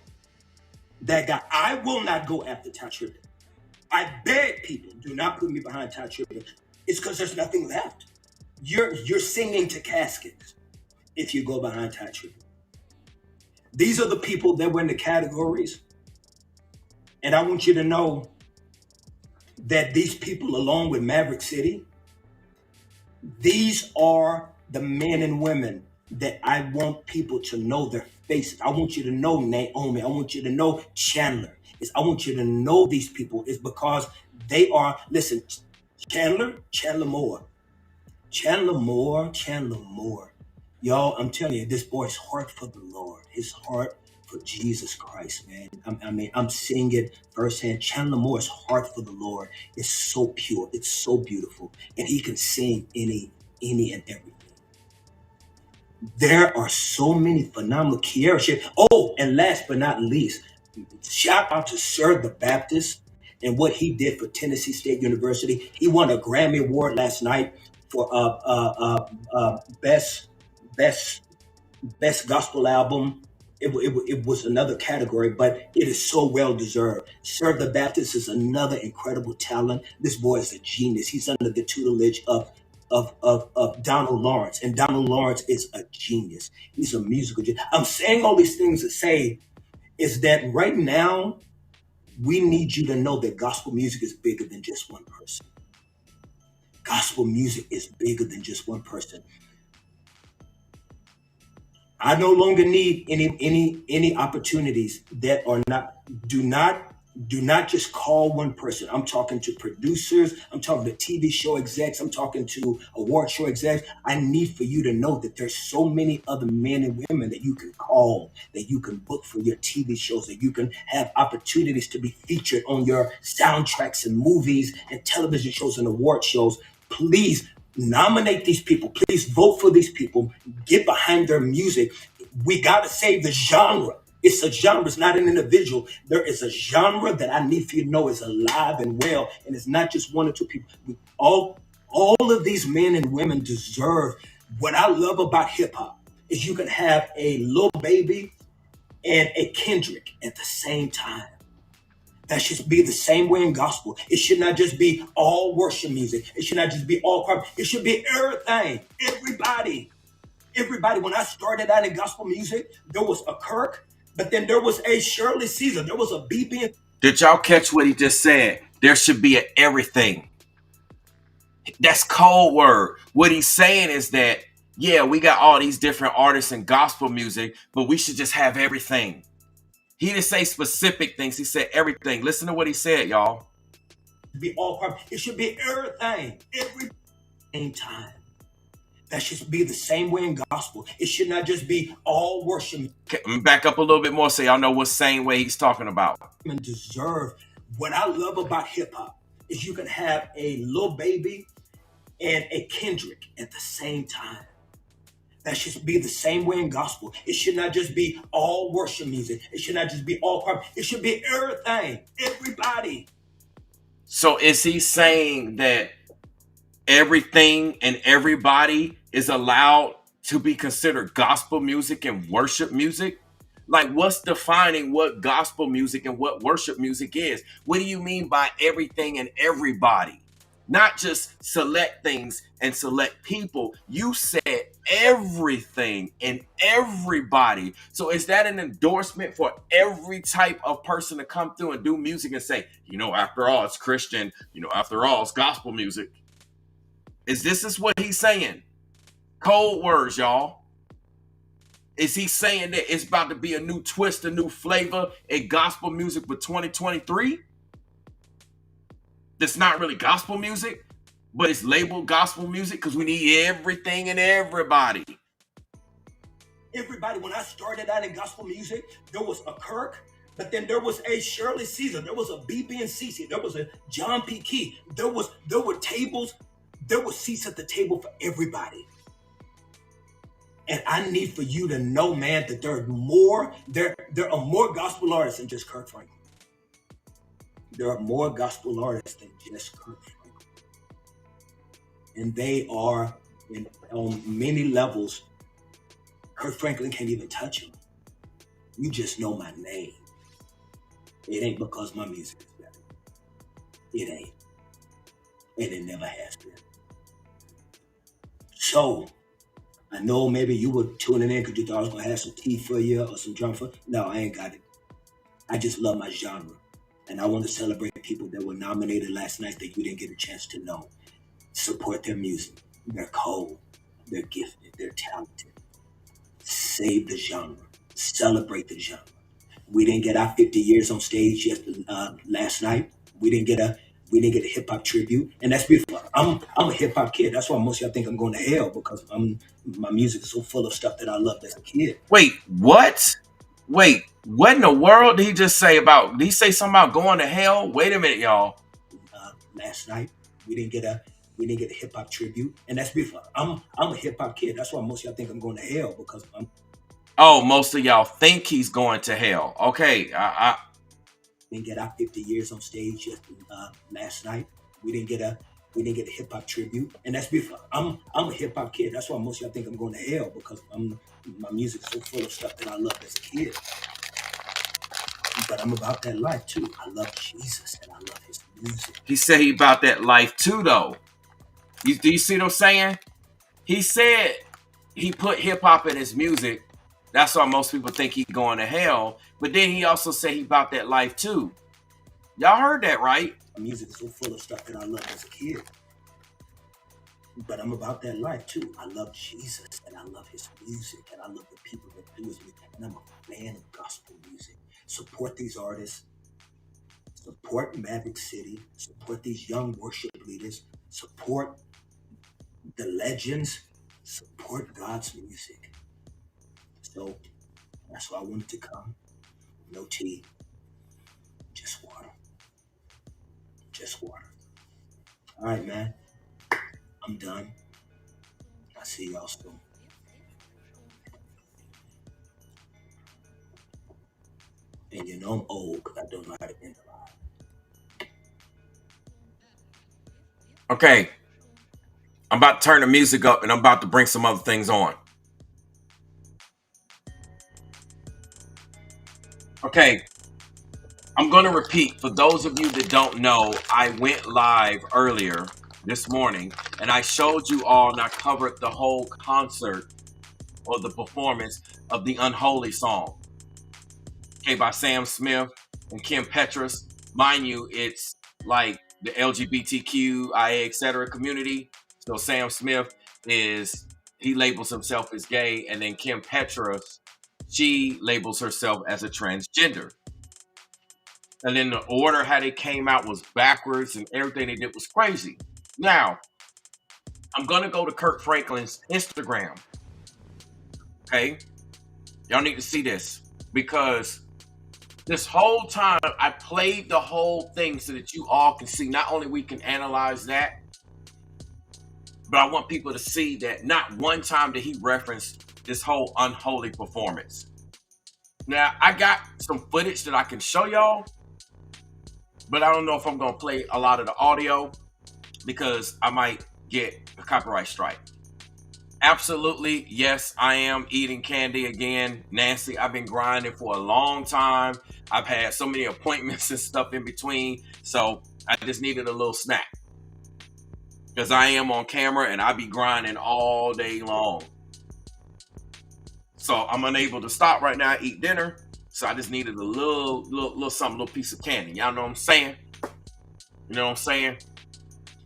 that guy. I will not go after Ty Tribbett. I beg people, do not put me behind Ty Tribbett. It's because there's nothing left. You're singing to caskets if you go behind Ty Tribbett. These are the people that were in the categories. And I want you to know that these people, along with Maverick City, These are the men and women that I want people to know their faces. I want you to know Naomi. I want you to know Chandler. I want you to know these people. It's because they are, listen, Chandler Moore. Chandler Moore. Y'all, I'm telling you, this boy's heart for the Lord, his heart for Jesus Christ, man. I'm seeing it firsthand. Chandler Moore's heart for the Lord is so pure, it's so beautiful, and he can sing any and everything. There are so many phenomenal Kiara shit. Oh, and last but not least, shout out to Sir the Baptist and what he did for Tennessee State University. He won a Grammy Award last night for best best gospel album. It was another category, but it is so well deserved. Sir the Baptist is another incredible talent. This boy is a genius. He's under the tutelage of Donald Lawrence, and Donald Lawrence is a genius. He's a musical genius. I'm saying all these things to say is that right now we need you to know that gospel music is bigger than just one person. Gospel music is bigger than just one person. I no longer need any opportunities that are not do not do not just call one person. I'm talking to producers, I'm talking to TV show execs, I'm talking to award show execs. I need for you to know that there's so many other men and women that you can call, that you can book for your TV shows, that you can have opportunities to be featured on your soundtracks and movies and television shows and award shows. Please nominate these people. Please vote for these people. Get behind their music. We got to save the genre. It's a genre. It's not an individual. There is a genre that I need for you to know is alive and well, and it's not just one or two people. All of these men and women deserve. What I love about hip hop is you can have a Lil Baby and a Kendrick at the same time. That should be the same way in gospel. It should not just be all worship music. It should not just be all choir. It should be everything. Everybody. When I started out in gospel music, there was a Kirk, but then there was a Shirley Caesar. There was a BB. Did y'all catch what he just said? There should be a everything. That's code word. What he's saying is that, yeah, we got all these different artists in gospel music, but we should just have everything. He didn't say specific things. He said everything. Listen to what he said, y'all. Be all choir. It should be everything. Every same time. That should be the same way in gospel. It should not just be all worship. Okay, back up a little bit more so y'all know what same way he's talking about. And deserve. What I love about hip hop is you can have a Lil Baby and a Kendrick at the same time. That should be the same way in gospel. It should not just be all worship music. It should not just be all choir. It should be everything. Everybody. So is he saying that everything and everybody is allowed to be considered gospel music and worship music? Like, what's defining what gospel music and what worship music is? What do you mean by everything and everybody? Not just select things and select people. You said everything and everybody. So is that an endorsement for every type of person to come through and do music and say, after all, it's Christian, after all, it's gospel music? Is this what he's saying? Cold words, y'all. Is he saying that it's about to be a new twist, a new flavor in gospel music for 2023? That's not really gospel music, but it's labeled gospel music because we need everything and everybody. Everybody, when I started out in gospel music, there was a Kirk, but then there was a Shirley Caesar, there was a BB and CC, there was a John P. Key, there were tables, there were seats at the table for everybody. And I need for you to know, man, that there are more gospel artists than just Kirk Franklin. There are more gospel artists than just Kirk Franklin. And they are, on many levels, Kirk Franklin can't even touch them. You just know my name. It ain't because my music is better. It ain't. And it never has been. So, I know maybe you were tuning in because you thought I was going to have some tea for you or some drum for you. No, I ain't got it. I just love my genre. And I want to celebrate people that were nominated last night that you didn't get a chance to know. Support their music. They're cold. They're gifted. They're talented. Save the genre. Celebrate the genre. We didn't get our 50 years on stage last night. We didn't get a hip hop tribute, and that's beautiful. I'm a hip hop kid. That's why most of y'all think I'm going to hell because my music is so full of stuff that I loved as a kid. Wait, what? Wait, what in the world did he just say about? Did he say something about going to hell? Wait a minute, y'all. Last night we didn't get a hip hop tribute, and that's beautiful. I'm a hip hop kid. That's why most of y'all think I'm going to hell because I'm. Oh, most of y'all think he's going to hell. Okay, Didn't get our 50 years on stage last night. We didn't get a hip hop tribute, and that's beautiful. I'm a hip hop kid. That's why most of y'all think I'm going to hell because my music is so full of stuff that I loved as a kid. But I'm about that life too. I love Jesus and I love his music. He said he about that life too, though. Do you see what I'm saying? He said he put hip hop in his music. That's why most people think he's going to hell. But then he also said he about that life too. Y'all heard that, right? My music is so full of stuff that I loved as a kid. But I'm about that life too. I love Jesus and I love his music and I love the people that do his music. And I'm a fan of gospel music. Support these artists. Support Maverick City. Support these young worship leaders. Support the legends. Support God's music. So that's why I wanted to come. No tea. Just water. Just water. All right, man. I'm done. I'll see y'all soon. And you know I'm old because I don't know how to end a lie. Okay. I'm about to turn the music up and I'm about to bring some other things on. Okay. I'm going to repeat for those of you that don't know, I went live earlier this morning and I showed you all and I covered the whole concert or the performance of the Unholy song. Okay, by Sam Smith and Kim Petras. Mind you, it's like the LGBTQIA, etc. community. So Sam Smith he labels himself as gay, and then Kim Petras, she labels herself as a transgender. And then the order how they came out was backwards, and everything they did was crazy. Now, I'm gonna go to Kirk Franklin's Instagram. Okay, y'all need to see this because this whole time I played the whole thing so that you all can see. Not only we can analyze that, but I want people to see that not one time did he reference this whole Unholy performance. Now, I got some footage that I can show y'all, but I don't know if I'm going to play a lot of the audio because I might get a copyright strike. Absolutely, yes, I am eating candy again. Nancy, I've been grinding for a long time. I've had so many appointments and stuff in between, so I just needed a little snack. Because I am on camera and I be grinding all day long. So I'm unable to stop right now, eat dinner. So I just needed a little piece of candy. Y'all know what I'm saying? You know what I'm saying?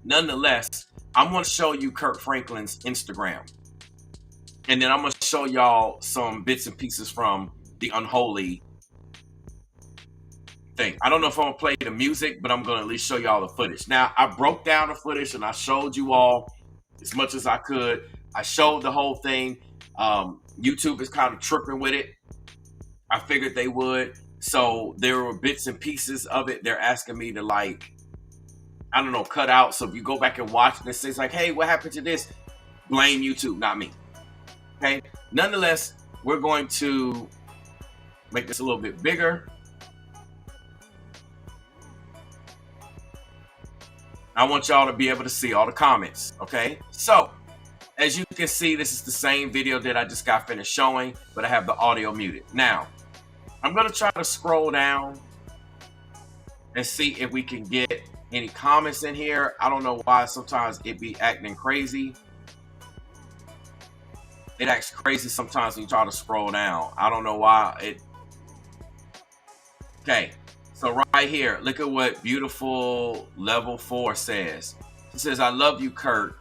Nonetheless, I'm going to show you Kirk Franklin's Instagram. And then I'm going to show y'all some bits and pieces from the Unholy thing. I don't know if I'm going to play the music, but I'm going to at least show y'all the footage. Now, I broke down the footage and I showed you all as much as I could. I showed the whole thing. YouTube is kind of tripping with it. I figured they would. So there were bits and pieces of it. They're asking me to, like, I don't know, cut out. So if you go back and watch this, it's like, hey, what happened to this? Blame YouTube, not me. Okay. Nonetheless, we're going to make this a little bit bigger. I want y'all to be able to see all the comments. Okay. So as you can see, this is the same video that I just got finished showing, but I have the audio muted. Now, I'm going to try to scroll down and see if we can get any comments in here. I don't know why sometimes it be acting crazy. It acts crazy sometimes when you try to scroll down. I don't know why it. Okay, so right here, look at what beautiful level 4 says. It says, I love you, Kirk.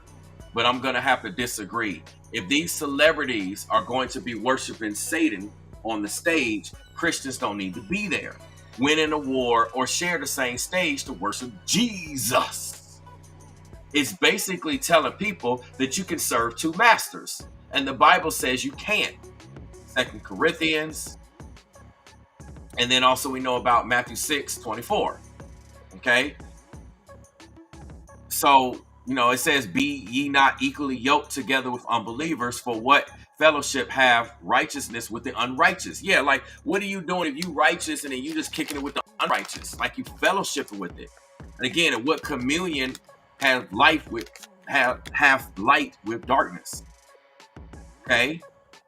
but I'm going to have to disagree. If these celebrities are going to be worshiping Satan on the stage, Christians don't need to be there, win an award, or share the same stage to worship Jesus. It's basically telling people that you can serve two masters. And the Bible says you can't. 2 Corinthians. And then also we know about Matthew 6:24. Okay. So, it says, be ye not equally yoked together with unbelievers, for what fellowship have righteousness with the unrighteous? Yeah, like, what are you doing if you righteous and then you just kicking it with the unrighteous? Like, you fellowshipping with it. And again, and what communion have life with, have light with darkness? Okay.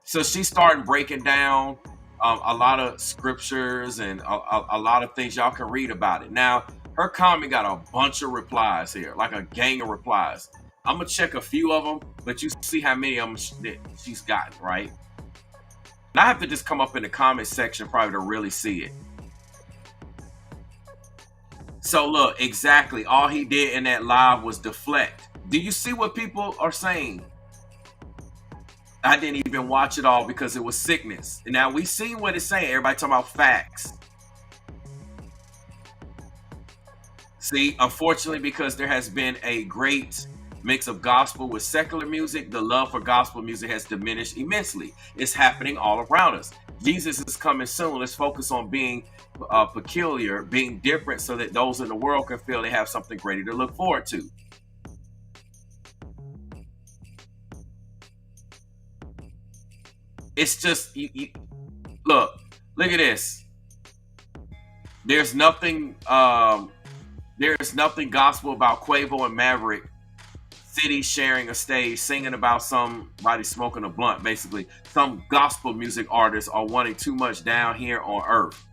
So she started breaking down a lot of scriptures and a lot of things. Y'all can read about it. Now, her comment got a bunch of replies here, like a gang of replies. I'm going to check a few of them, but you see how many of them she's gotten, right? And I have to just come up in the comment section probably to really see it. So look, exactly. All he did in that live was deflect. Do you see what people are saying? I didn't even watch it all because it was sickness. And now we seen what it's saying. Everybody talking about facts. See, unfortunately, because there has been a great mix of gospel with secular music, the love for gospel music has diminished immensely. It's happening all around us. Jesus is coming soon. Let's focus on being peculiar, being different, so that those in the world can feel they have something greater to look forward to. It's just, look at this. There's nothing gospel about Quavo and Maverick City sharing a stage singing about somebody smoking a blunt. Basically, some gospel music artists are wanting too much down here on earth.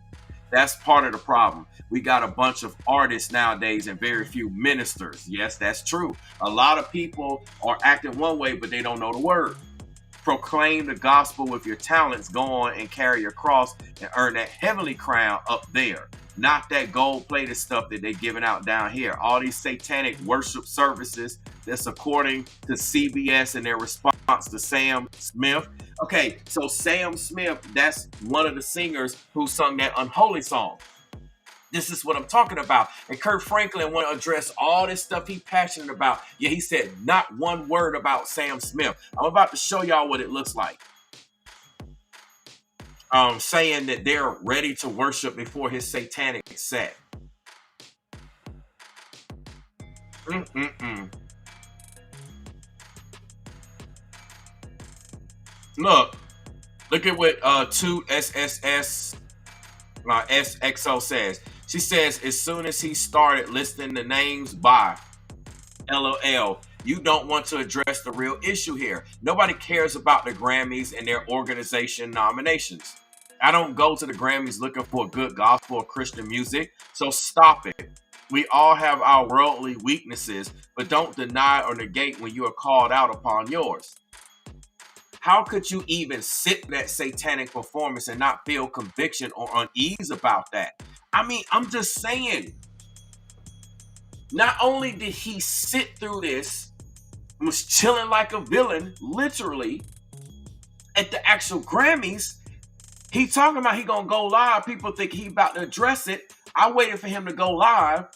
That's part of the problem. We got a bunch of artists nowadays and very few ministers. Yes, that's true. A lot of people are acting one way, but they don't know the word. Proclaim the gospel with your talents. Go on and carry your cross and earn that heavenly crown up there. Not that gold-plated stuff that they're giving out down here. All these satanic worship services that's according to CBS and their response to Sam Smith. Okay, so Sam Smith, that's one of the singers who sung that Unholy song. This is what I'm talking about. And Kirk Franklin want to address all this stuff he's passionate about. Yeah, he said not one word about Sam Smith. I'm about to show y'all what it looks like. Saying that they're ready to worship before his satanic set. Look at what 2SSS SXO says. She says, as soon as he started listing the names by LOL, you don't want to address the real issue here. Nobody cares about the Grammys and their organization nominations. I don't go to the Grammys looking for good gospel or Christian music, so stop it. We all have our worldly weaknesses, but don't deny or negate when you are called out upon yours. How could you even sit in that satanic performance and not feel conviction or unease about that? I mean, I'm just saying. Not only did he sit through this, was chilling like a villain, literally, at the actual Grammys, he talking about he gonna go live. People think he about to address it. I waited for him to go live.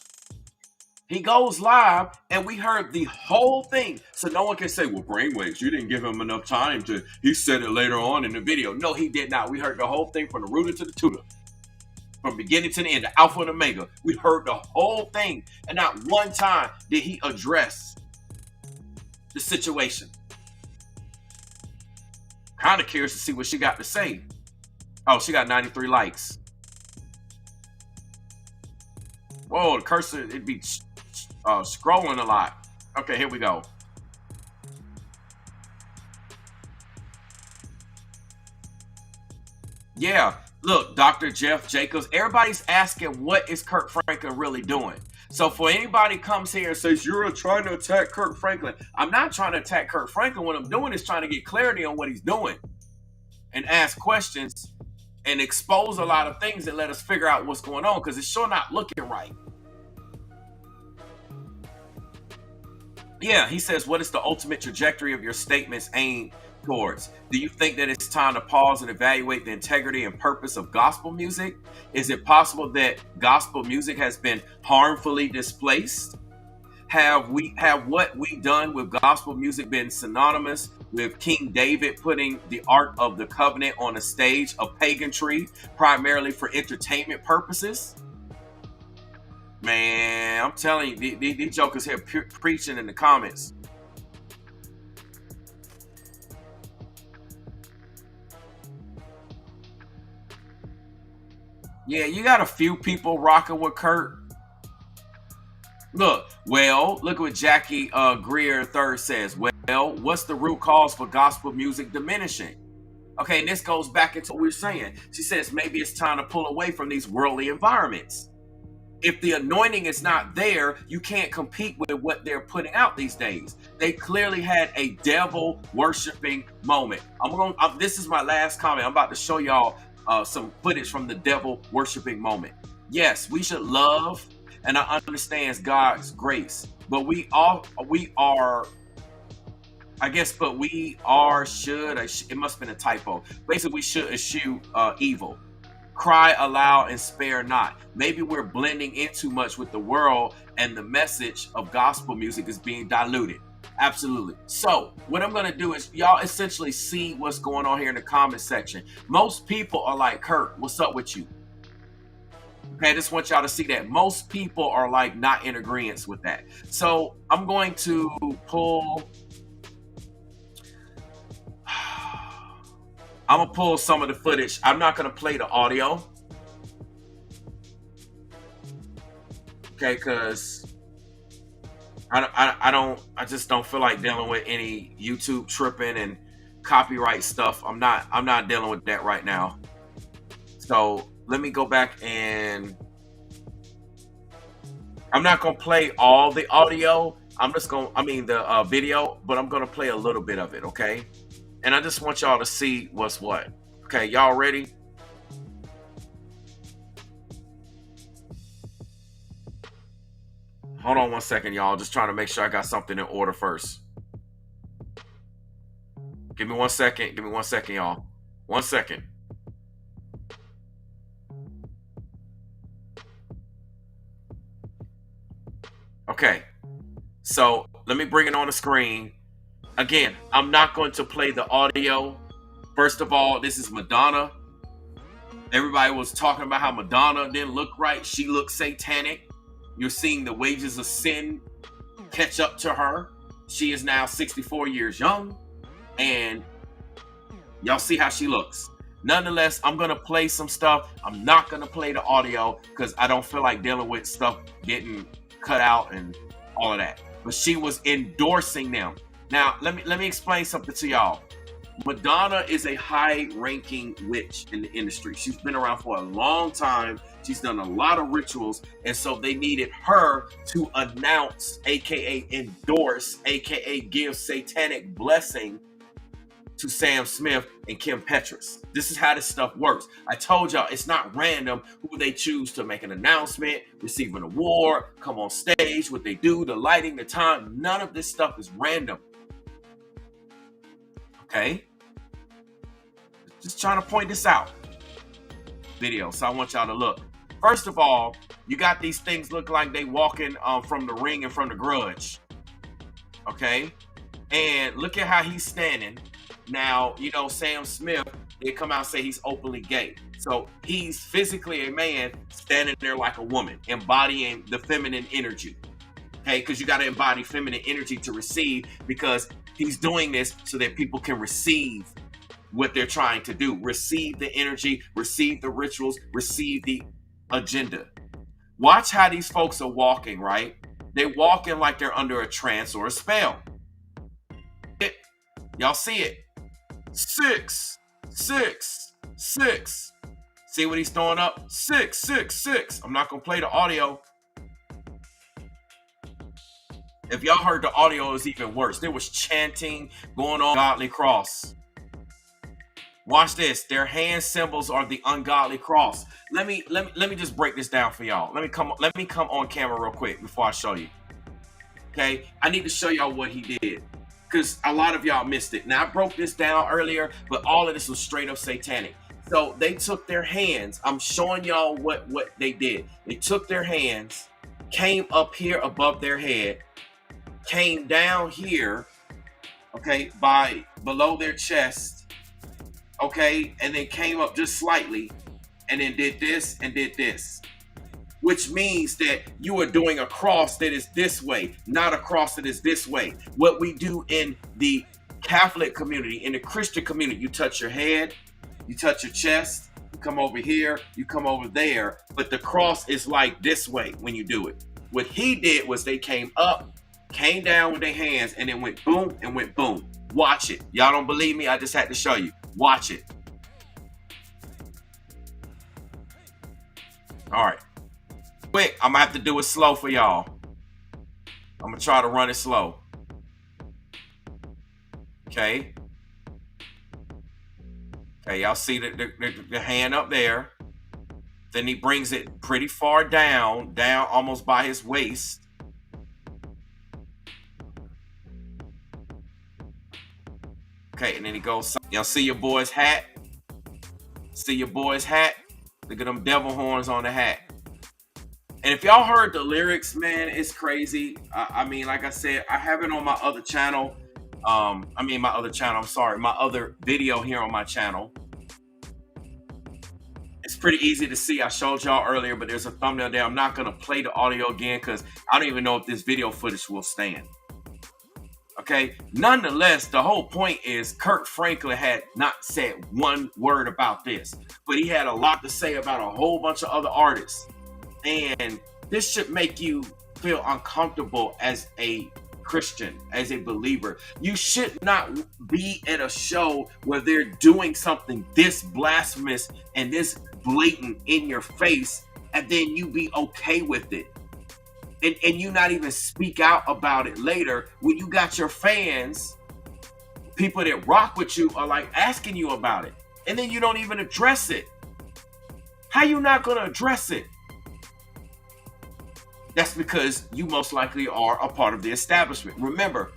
He goes live, and we heard the whole thing. So no one can say, well, Brainwaves, you didn't give him enough time to, he said it later on in the video. No, he did not. We heard the whole thing from the rooter to the tutor. From beginning to the end, the Alpha and Omega. We heard the whole thing. And not one time did he address the situation. Kind of curious to see what she got to say. Oh, she got 93 likes. Whoa, the cursor, it'd be scrolling a lot. Okay, here we go. Yeah, look, Dr. Jeff Jacobs, everybody's asking what is Kirk Franklin really doing? So for anybody comes here and says, you're trying to attack Kirk Franklin, I'm not trying to attack Kirk Franklin. What I'm doing is trying to get clarity on what he's doing and ask questions and expose a lot of things and let us figure out what's going on, because it's sure not looking right. Yeah, he says, what is the ultimate trajectory of your statements aimed towards? Do you think that it's time to pause and evaluate the integrity and purpose of gospel music? Is it possible that gospel music has been harmfully displaced? Have what we done with gospel music been synonymous with King David putting the Ark of the Covenant on a stage of paganry, primarily for entertainment purposes? Man, I'm telling you, these jokers here preaching in the comments. Yeah, you got a few people rocking with Kirk. Look at what Jackie Greer III says. Well, what's the root cause for gospel music diminishing? Okay, and this goes back into what we're saying. She says maybe it's time to pull away from these worldly environments. If the anointing is not there, you can't compete with what they're putting out these days. They clearly had a devil worshiping moment. This is my last comment. I'm about to show y'all some footage from the devil worshiping moment. Yes, we should love, and I understand God's grace, but we are, I guess, but we are, it must have been a typo. Basically, we should eschew evil. Cry aloud and spare not. Maybe we're blending in too much with the world and the message of gospel music is being diluted. Absolutely. So what I'm going to do is y'all essentially see what's going on here in the comment section. Most people are like, Kirk, what's up with you? Okay, I just want y'all to see that most people are like not in agreement with that. So I'm going to pull some of the footage. I'm not going to play the audio. Okay, because I just don't feel like dealing with any YouTube tripping and copyright stuff. I'm not dealing with that right now. So let me go back, and I'm not going to play all the audio. The video, but I'm going to play a little bit of it, okay? And I just want y'all to see what's what. Okay, y'all ready? Hold on one second, y'all. Just trying to make sure I got something in order first. Give me 1 second. Give me 1 second, y'all. 1 second. Okay. So let me bring it on the screen. Again, I'm not going to play the audio. First of all, this is Madonna. Everybody was talking about how Madonna didn't look right. She looked satanic. You're seeing the wages of sin catch up to her. She is now 64 years young. And y'all see how she looks. Nonetheless, I'm going to play some stuff. I'm not going to play the audio because I don't feel like dealing with stuff getting cut out and all of that. But she was endorsing them. Now, let me explain something to y'all. Madonna is a high-ranking witch in the industry. She's been around for a long time. She's done a lot of rituals, and so they needed her to announce, aka endorse, aka give satanic blessing to Sam Smith and Kim Petras. This is how this stuff works. I told y'all it's not random who they choose to make an announcement, receive an award, come on stage, what they do, the lighting, the time. None of this stuff is random. Okay? Just trying to point this out. Video, so I want y'all to look. First of all, you got these things look like they walking from The Ring and from The Grudge. Okay? And look at how he's standing. Now, you know, Sam Smith, they come out and say he's openly gay. So he's physically a man standing there like a woman, embodying the feminine energy. Okay? Because you got to embody feminine energy to receive, because he's doing this so that people can receive what they're trying to do. Receive the energy, receive the rituals, receive the agenda. Watch how these folks are walking, right? They're walking like they're under a trance or a spell. Y'all see it? 6, 6, 6. See what he's throwing up? 6, 6, 6. I'm not going to play the audio. If y'all heard the audio, it was even worse. There was chanting going on godly cross. Watch this. Their hand symbols are the ungodly cross. Let me just break this down for y'all. Let me come on camera real quick before I show you. Okay, I need to show y'all what he did because a lot of y'all missed it. Now I broke this down earlier, but all of this was straight up satanic. So they took their hands. I'm showing y'all what they did. They took their hands, came up here above their head, came down here, okay, by below their chest, okay, and then came up just slightly, and then did this and did this, which means that you are doing a cross that is this way, not a cross that is this way. What we do in the Catholic community, in the Christian community, you touch your head, you touch your chest, you come over here, you come over there, but the cross is like this way when you do it. What he did was they came up, came down with their hands, and then went boom and went boom. Watch it. Y'all don't believe me? I just had to show you. Watch it. All right. Quick, I'm gonna have to do it slow for y'all. I'm gonna try to run it slow. Okay. Okay, y'all see the hand up there. Then he brings it pretty far down almost by his waist. Okay, and then he goes, y'all see your boy's hat? See your boy's hat? Look at them devil horns on the hat. And if y'all heard the lyrics, man, it's crazy. I mean, like I said, I have it on my other channel. My other video here on my channel. It's pretty easy to see. I showed y'all earlier, but there's a thumbnail there. I'm not going to play the audio again because I don't even know if this video footage will stand. Okay, nonetheless, the whole point is Kirk Franklin had not said one word about this, but he had a lot to say about a whole bunch of other artists. And this should make you feel uncomfortable as a Christian, as a believer. You should not be at a show where they're doing something this blasphemous and this blatant in your face, and then you be okay with it. And you not even speak out about it later when you got your fans, people that rock with you, are like asking you about it. And then you don't even address it. How you not going to address it? That's because you most likely are a part of the establishment. Remember,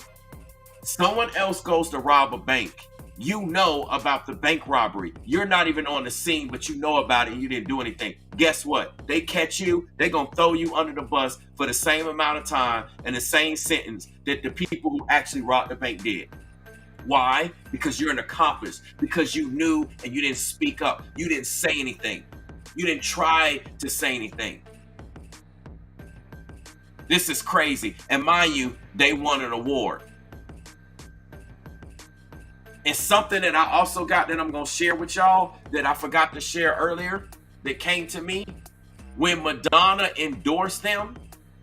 someone else goes to rob a bank. You know about the bank robbery. You're not even on the scene, but you know about it and you didn't do anything. Guess what? They catch you, they're going to throw you under the bus for the same amount of time and the same sentence that the people who actually robbed the bank did. Why? Because you're an accomplice. Because you knew and you didn't speak up. You didn't say anything. You didn't try to say anything. This is crazy. And mind you, they won an award. And something that I also got that I'm going to share with y'all that I forgot to share earlier that came to me. When Madonna endorsed them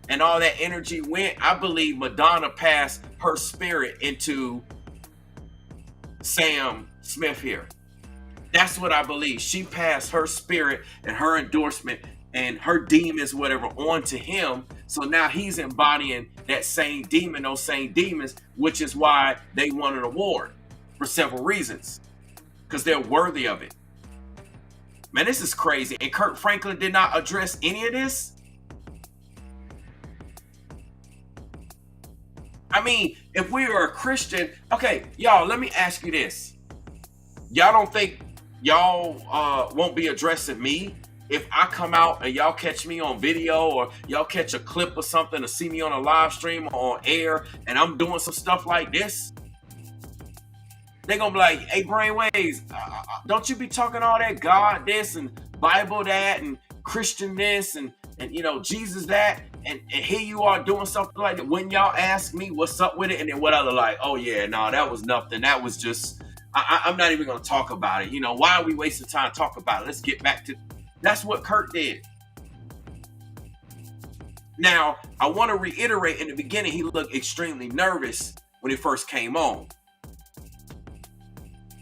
and all that energy went, I believe Madonna passed her spirit into Sam Smith here. That's what I believe. She passed her spirit and her endorsement and her demons, whatever, onto him. So now he's embodying that same demon, those same demons, which is why they won an award for several reasons. Because they're worthy of it. Man, this is crazy. And Kirk Franklin did not address any of this. I mean, if we are a Christian, okay, y'all, let me ask you this. Y'all don't think y'all won't be addressing me if I come out and y'all catch me on video, or y'all catch a clip or something, or see me on a live stream or on air and I'm doing some stuff like this? They're going to be like, hey, Brainwaves, don't you be talking all that God this and Bible that and Christian this and you know, Jesus that, and here you are doing something like that. When y'all ask me what's up with it, and then what I look like, oh yeah, no, that was nothing. That was just, I'm not even going to talk about it. You know, why are we wasting time to talk about it? Let's get back to, that's what Kirk did. Now, I want to reiterate, in the beginning, he looked extremely nervous when he first came on.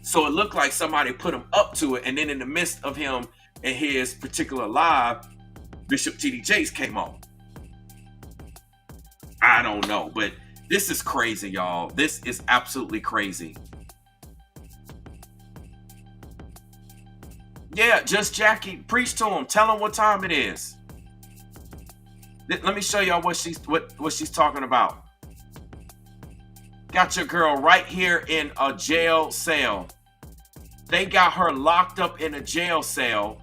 So it looked like somebody put him up to it, and then in the midst of him and his particular live, Bishop T.D. Jakes came on. I don't know, but this is crazy, y'all. This is absolutely crazy. Yeah, just Jackie, preach to him. Tell him what time it is. Let me show y'all what she's talking about. Got your girl right here in a jail cell. They got her locked up in a jail cell.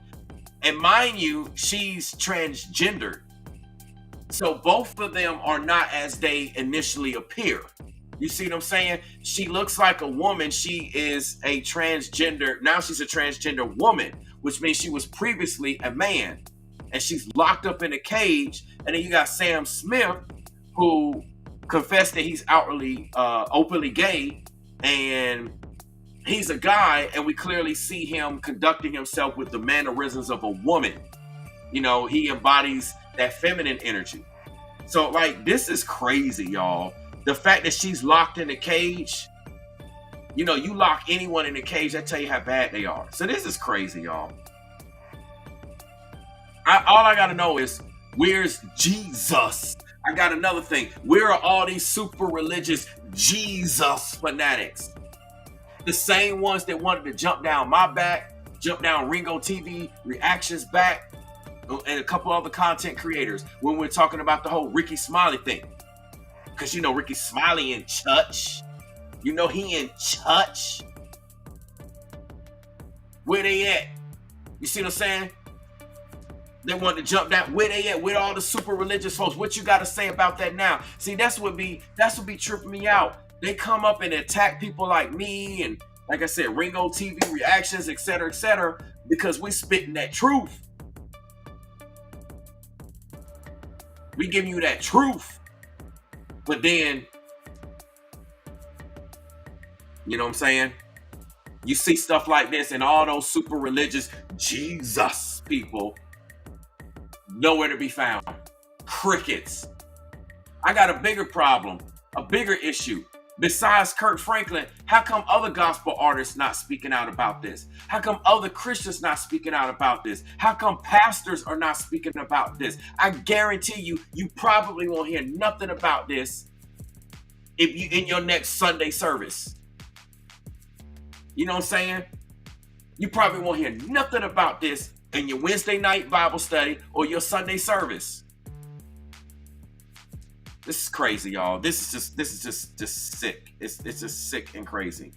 And mind you, she's transgendered. So both of them are not as they initially appear. You see what I'm saying? She looks like a woman. She is a transgender. Now she's a transgender woman, which means she was previously a man. And she's locked up in a cage. And then you got Sam Smith, who confessed that he's outwardly, openly gay. And he's a guy, and we clearly see him conducting himself with the mannerisms of a woman. You know, he embodies that feminine energy. So, like, this is crazy, y'all. The fact that she's locked in a cage, you know, you lock anyone in a cage, I tell you how bad they are. So this is crazy, y'all. All I gotta know is, where's Jesus? I got another thing. Where are all these super religious Jesus fanatics? The same ones that wanted to jump down my back, jump down Ringo TV reactions back, and a couple other content creators when we're talking about the whole Ricky Smiley thing. Because you know Ricky Smiley in church. You know he in church. Where they at? You see what I'm saying? They want to jump down. Where they at? With all the super religious folks. What you got to say about that now? See, that's what be tripping me out. They come up and attack people like me and, like I said, Ringo TV reactions, etc., because we spitting that truth. We giving you that truth. But then, you know what I'm saying? You see stuff like this and all those super religious Jesus people, nowhere to be found. Crickets. I got a bigger problem, a bigger issue. Besides Kirk Franklin, how come other gospel artists not speaking out about this? How come other Christians not speaking out about this? How come pastors are not speaking about this? I guarantee you, you probably won't hear nothing about this if you in your next Sunday service. You know what I'm saying? You probably won't hear nothing about this in your Wednesday night Bible study or your Sunday service. This is crazy, y'all. This is just sick. It's just sick and crazy.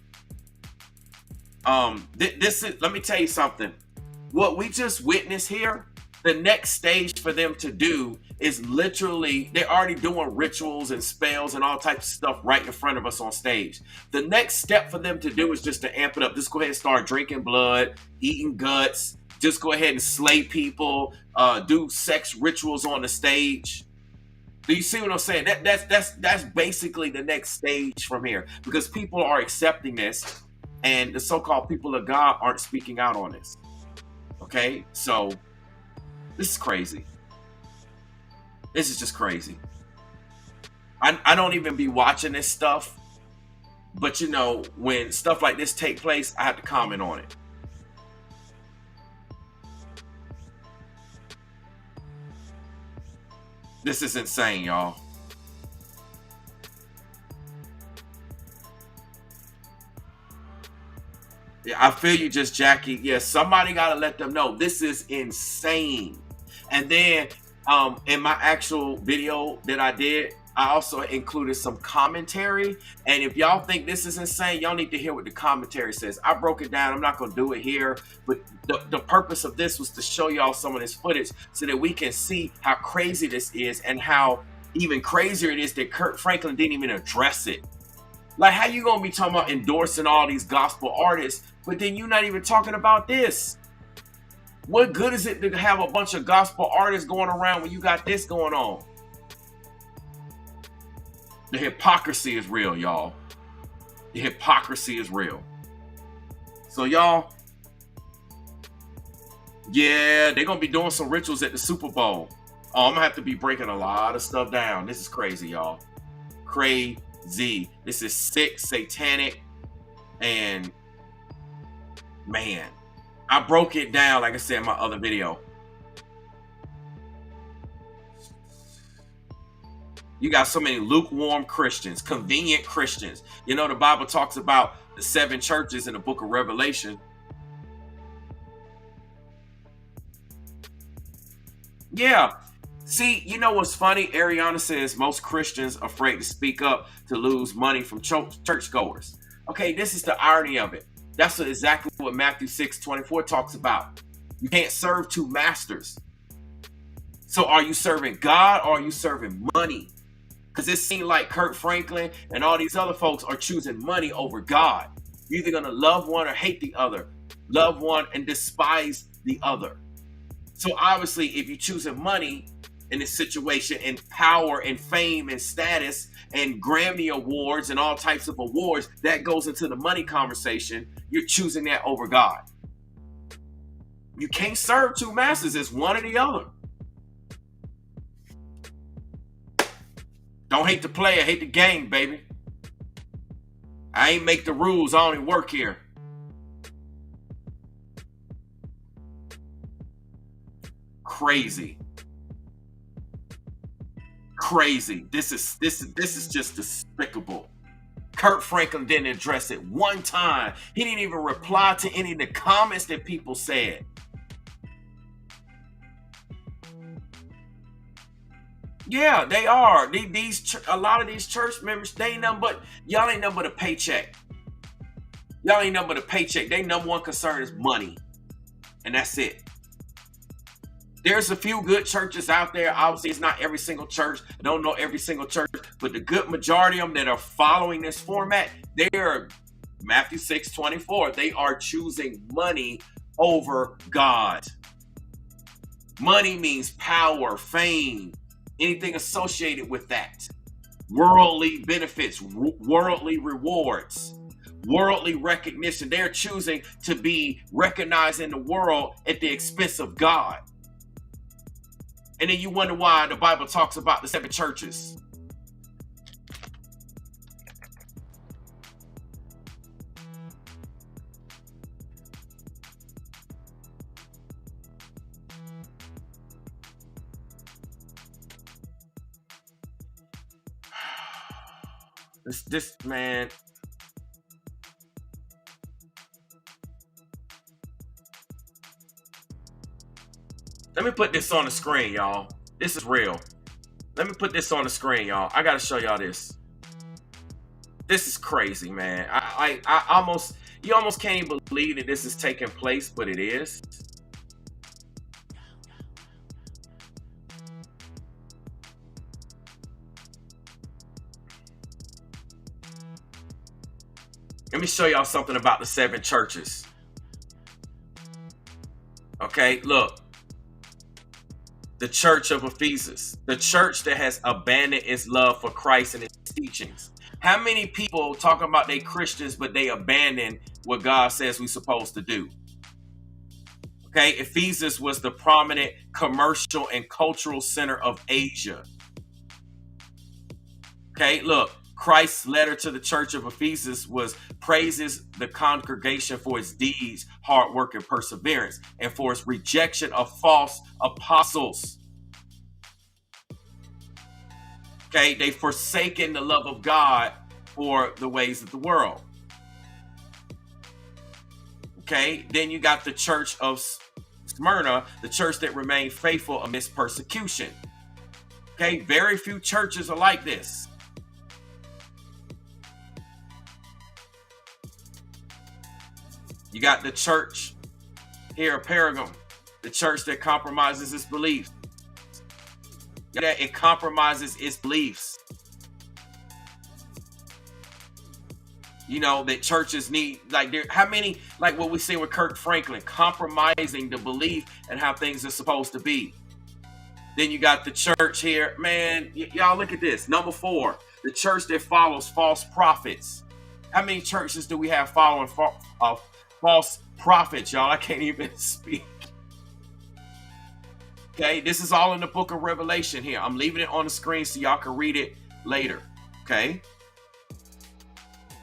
Let me tell you something. What we just witnessed here, the next stage for them to do is literally, they're already doing rituals and spells and all types of stuff right in front of us on stage. The next step for them to do is just to amp it up. Just go ahead and start drinking blood, eating guts, just go ahead and slay people, do sex rituals on the stage. Do you see what I'm saying? That's basically the next stage from here, because people are accepting this, and the so-called people of God aren't speaking out on this. Okay, so this is crazy. This is just crazy. I don't even be watching this stuff, but you know, when stuff like this take place, I have to comment on it. This is insane, y'all. Yeah, I feel you, just Jackie. Yeah, somebody gotta let them know this is insane. And then, in my actual video that I did, I also included some commentary. And if y'all think this is insane, y'all need to hear what the commentary says. I broke it down. I'm not gonna do it here, but the purpose of this was to show y'all some of this footage so that we can see how crazy this is and how even crazier it is that Kirk Franklin didn't even address it. Like, how you gonna be talking about endorsing all these gospel artists, but then you're not even talking about this? What good is it to have a bunch of gospel artists going around when you got this going on? The hypocrisy is real, y'all. The hypocrisy is real. So, y'all, yeah, they're going to be doing some rituals at the Super Bowl. Oh, I'm going to have to be breaking a lot of stuff down. This is crazy, y'all. Crazy. This is sick, satanic, and man, I broke it down, like I said in my other video. You got so many lukewarm Christians, convenient Christians. You know, the Bible talks about the 7 churches in the book of Revelation. Yeah, See, you know what's funny? Ariana says most Christians are afraid to speak up to lose money from churchgoers. Okay, this is the irony of it. That's exactly what Matthew 6:24 talks about. You can't serve two masters. So are you serving God or are you serving money? Because it seemed like Kirk Franklin and all these other folks are choosing money over God. You're either going to love one or hate the other. Love one and despise the other. So obviously, if you're choosing money in this situation, and power and fame and status and Grammy awards and all types of awards, that goes into the money conversation. You're choosing that over God. You can't serve two masters. It's one or the other. Don't hate the player, hate the game, baby. I ain't make the rules, I only work here. Crazy. Crazy. This is just despicable. Kirk Franklin didn't address it one time. He didn't even reply to any of the comments that people said. Yeah, they are. A lot of these church members, they ain't nothing but y'all ain't nothing but a paycheck. Y'all ain't nothing but a paycheck. They number one concern is money, and that's it. There's a few good churches out there. Obviously, it's not every single church. I don't know every single church, but the good majority of them that are following this format, they are Matthew 6:24. They are choosing money over God. Money means power, fame, anything associated with that. Worldly benefits, worldly rewards, worldly recognition. They're choosing to be recognized in the world at the expense of God. And then you wonder why the Bible talks about the seven churches. This man. Let me put this on the screen, y'all. This is real. Let me put this on the screen, y'all. I gotta show y'all this. This is crazy, man. You almost can't even believe that this is taking place, but it is. Let me show y'all something about the seven churches. Okay, look. The church of Ephesus, the church that has abandoned its love for Christ and his teachings. How many people talking about they Christians, but they abandon what God says we're supposed to do? Okay, Ephesus was the prominent commercial and cultural center of Asia. Okay, look, Christ's letter to the church of Ephesus praises the congregation for its deeds, hard work, and perseverance, and for its rejection of false apostles. Okay, they've forsaken the love of God for the ways of the world. Okay, then you got the church of Smyrna, the church that remained faithful amidst persecution. Okay, very few churches are like this. You got the church here, Pergamum, the church that compromises its beliefs. That it compromises its beliefs. You know, that churches need, how many, like what we see with Kirk Franklin, compromising the belief and how things are supposed to be. Then you got the church here. Man, y'all look at this. Number 4, the church that follows false prophets. How many churches do we have following false prophets, y'all? I can't even speak. Okay, this is all in the book of Revelation here. I'm leaving it on the screen so y'all can read it later. Okay.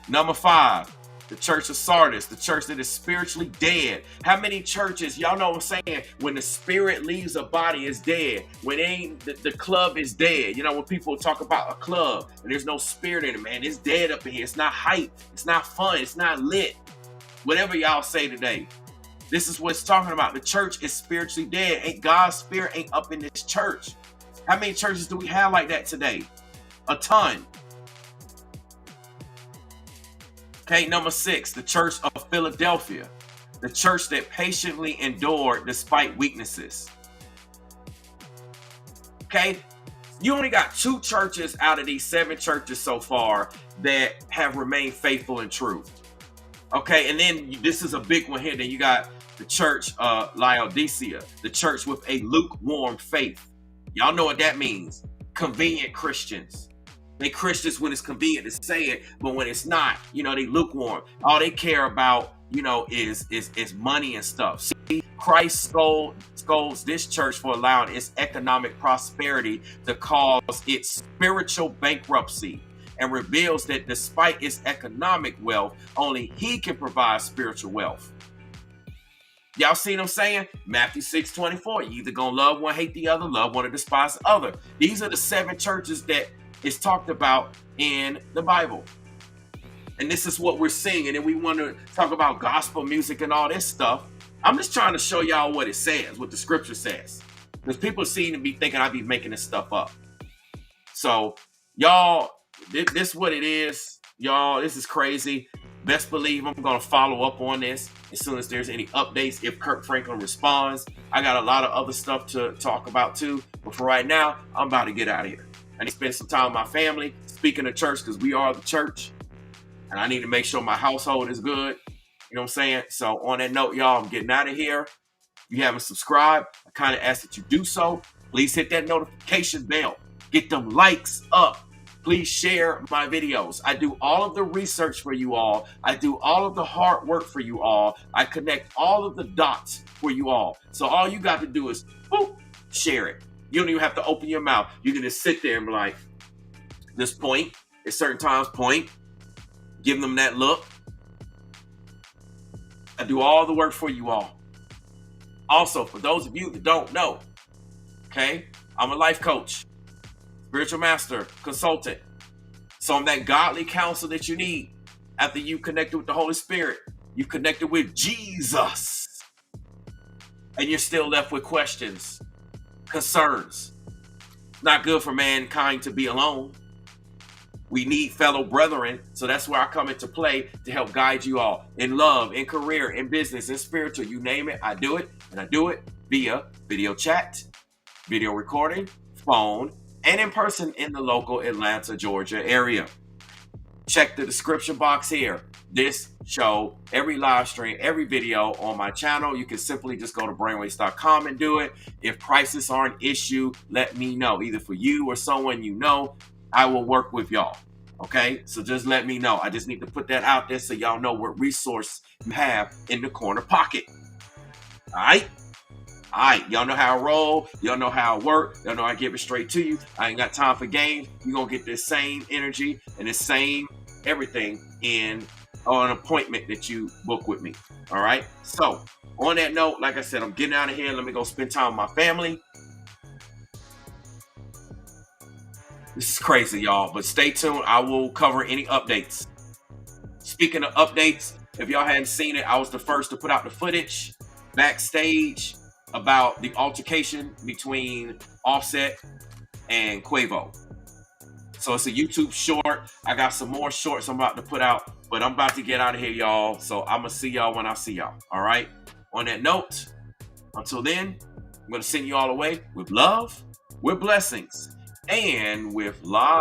Number 5, the church of Sardis, the church that is spiritually dead. How many churches, y'all know what I'm saying, when the spirit leaves a body, it's dead. When the club is dead. You know, when people talk about a club and there's no spirit in it, man, it's dead up in here. It's not hype. It's not fun. It's not lit. Whatever y'all say today. This is what it's talking about. The church is spiritually dead. God's spirit ain't up in this church. How many churches do we have like that today? A ton. Okay, number 6, the Church of Philadelphia. The church that patiently endured despite weaknesses. Okay, you only got 2 churches out of these 7 churches so far that have remained faithful and true. Okay, and then this is a big one here. Then you got the church Laodicea, the church with a lukewarm faith. Y'all know what that means. Convenient Christians. They Christians when it's convenient to say it, but when it's not, they lukewarm. All they care about, is money and stuff. See, Christ scolds this church for allowing its economic prosperity to cause its spiritual bankruptcy, and reveals that despite its economic wealth, only he can provide spiritual wealth. Y'all see what I'm saying? Matthew 6:24. You either gonna love one, hate the other, love one, or despise the other. These are the 7 churches that is talked about in the Bible. And this is what we're seeing. And then we want to talk about gospel music and all this stuff. I'm just trying to show y'all what it says, what the scripture says. Because people seem to be thinking I be making this stuff up. So, y'all, this is what it is. Y'all, this is crazy. Best believe I'm going to follow up on this as soon as there's any updates. If Kirk Franklin responds, I got a lot of other stuff to talk about too. But for right now, I'm about to get out of here. I need to spend some time with my family, speaking of church, because we are the church. And I need to make sure my household is good. You know what I'm saying? So on that note, y'all, I'm getting out of here. If you haven't subscribed, I kind of ask that you do so. Please hit that notification bell. Get them likes up. Please share my videos. I do all of the research for you all. I do all of the hard work for you all. I connect all of the dots for you all. So all you got to do is boop, share it. You don't even have to open your mouth. You can just sit there and be like, this point, at certain times, point. Give them that look. I do all the work for you all. Also, for those of you that don't know, okay, I'm a life coach, spiritual master, consultant. So I'm that godly counsel that you need after you connected with the Holy Spirit. You connected with Jesus. And you're still left with questions, concerns. Not good for mankind to be alone. We need fellow brethren. So that's where I come into play to help guide you all in love, in career, in business, in spiritual. You name it, I do it. And I do it via video chat, video recording, phone, and in person in the local Atlanta, Georgia area. Check the description box here. This show, every live stream, every video on my channel, you can simply just go to brainwaves.com and do it. If prices are an issue, let me know, either for you or someone you know. I will work with y'all. Okay, so just let me know. I just need to put that out there so y'all know what resource you have in the corner pocket. All right, y'all know how I roll. Y'all know how I work. Y'all know I give it straight to you. I ain't got time for games. You're gonna get this same energy and the same everything in an appointment that you book with me. All right, so on that note, like I said, I'm getting out of here. Let me go spend time with my family. This is crazy, y'all, but stay tuned. I will cover any updates. Speaking of updates, if y'all hadn't seen it, I was the first to put out the footage backstage about the altercation between Offset and Quavo. So it's a YouTube short. I got some more shorts I'm about to put out, but I'm about to get out of here, y'all. So I'm going to see y'all when I see y'all. All right? On that note, until then, I'm going to send you all away with love, with blessings, and with love.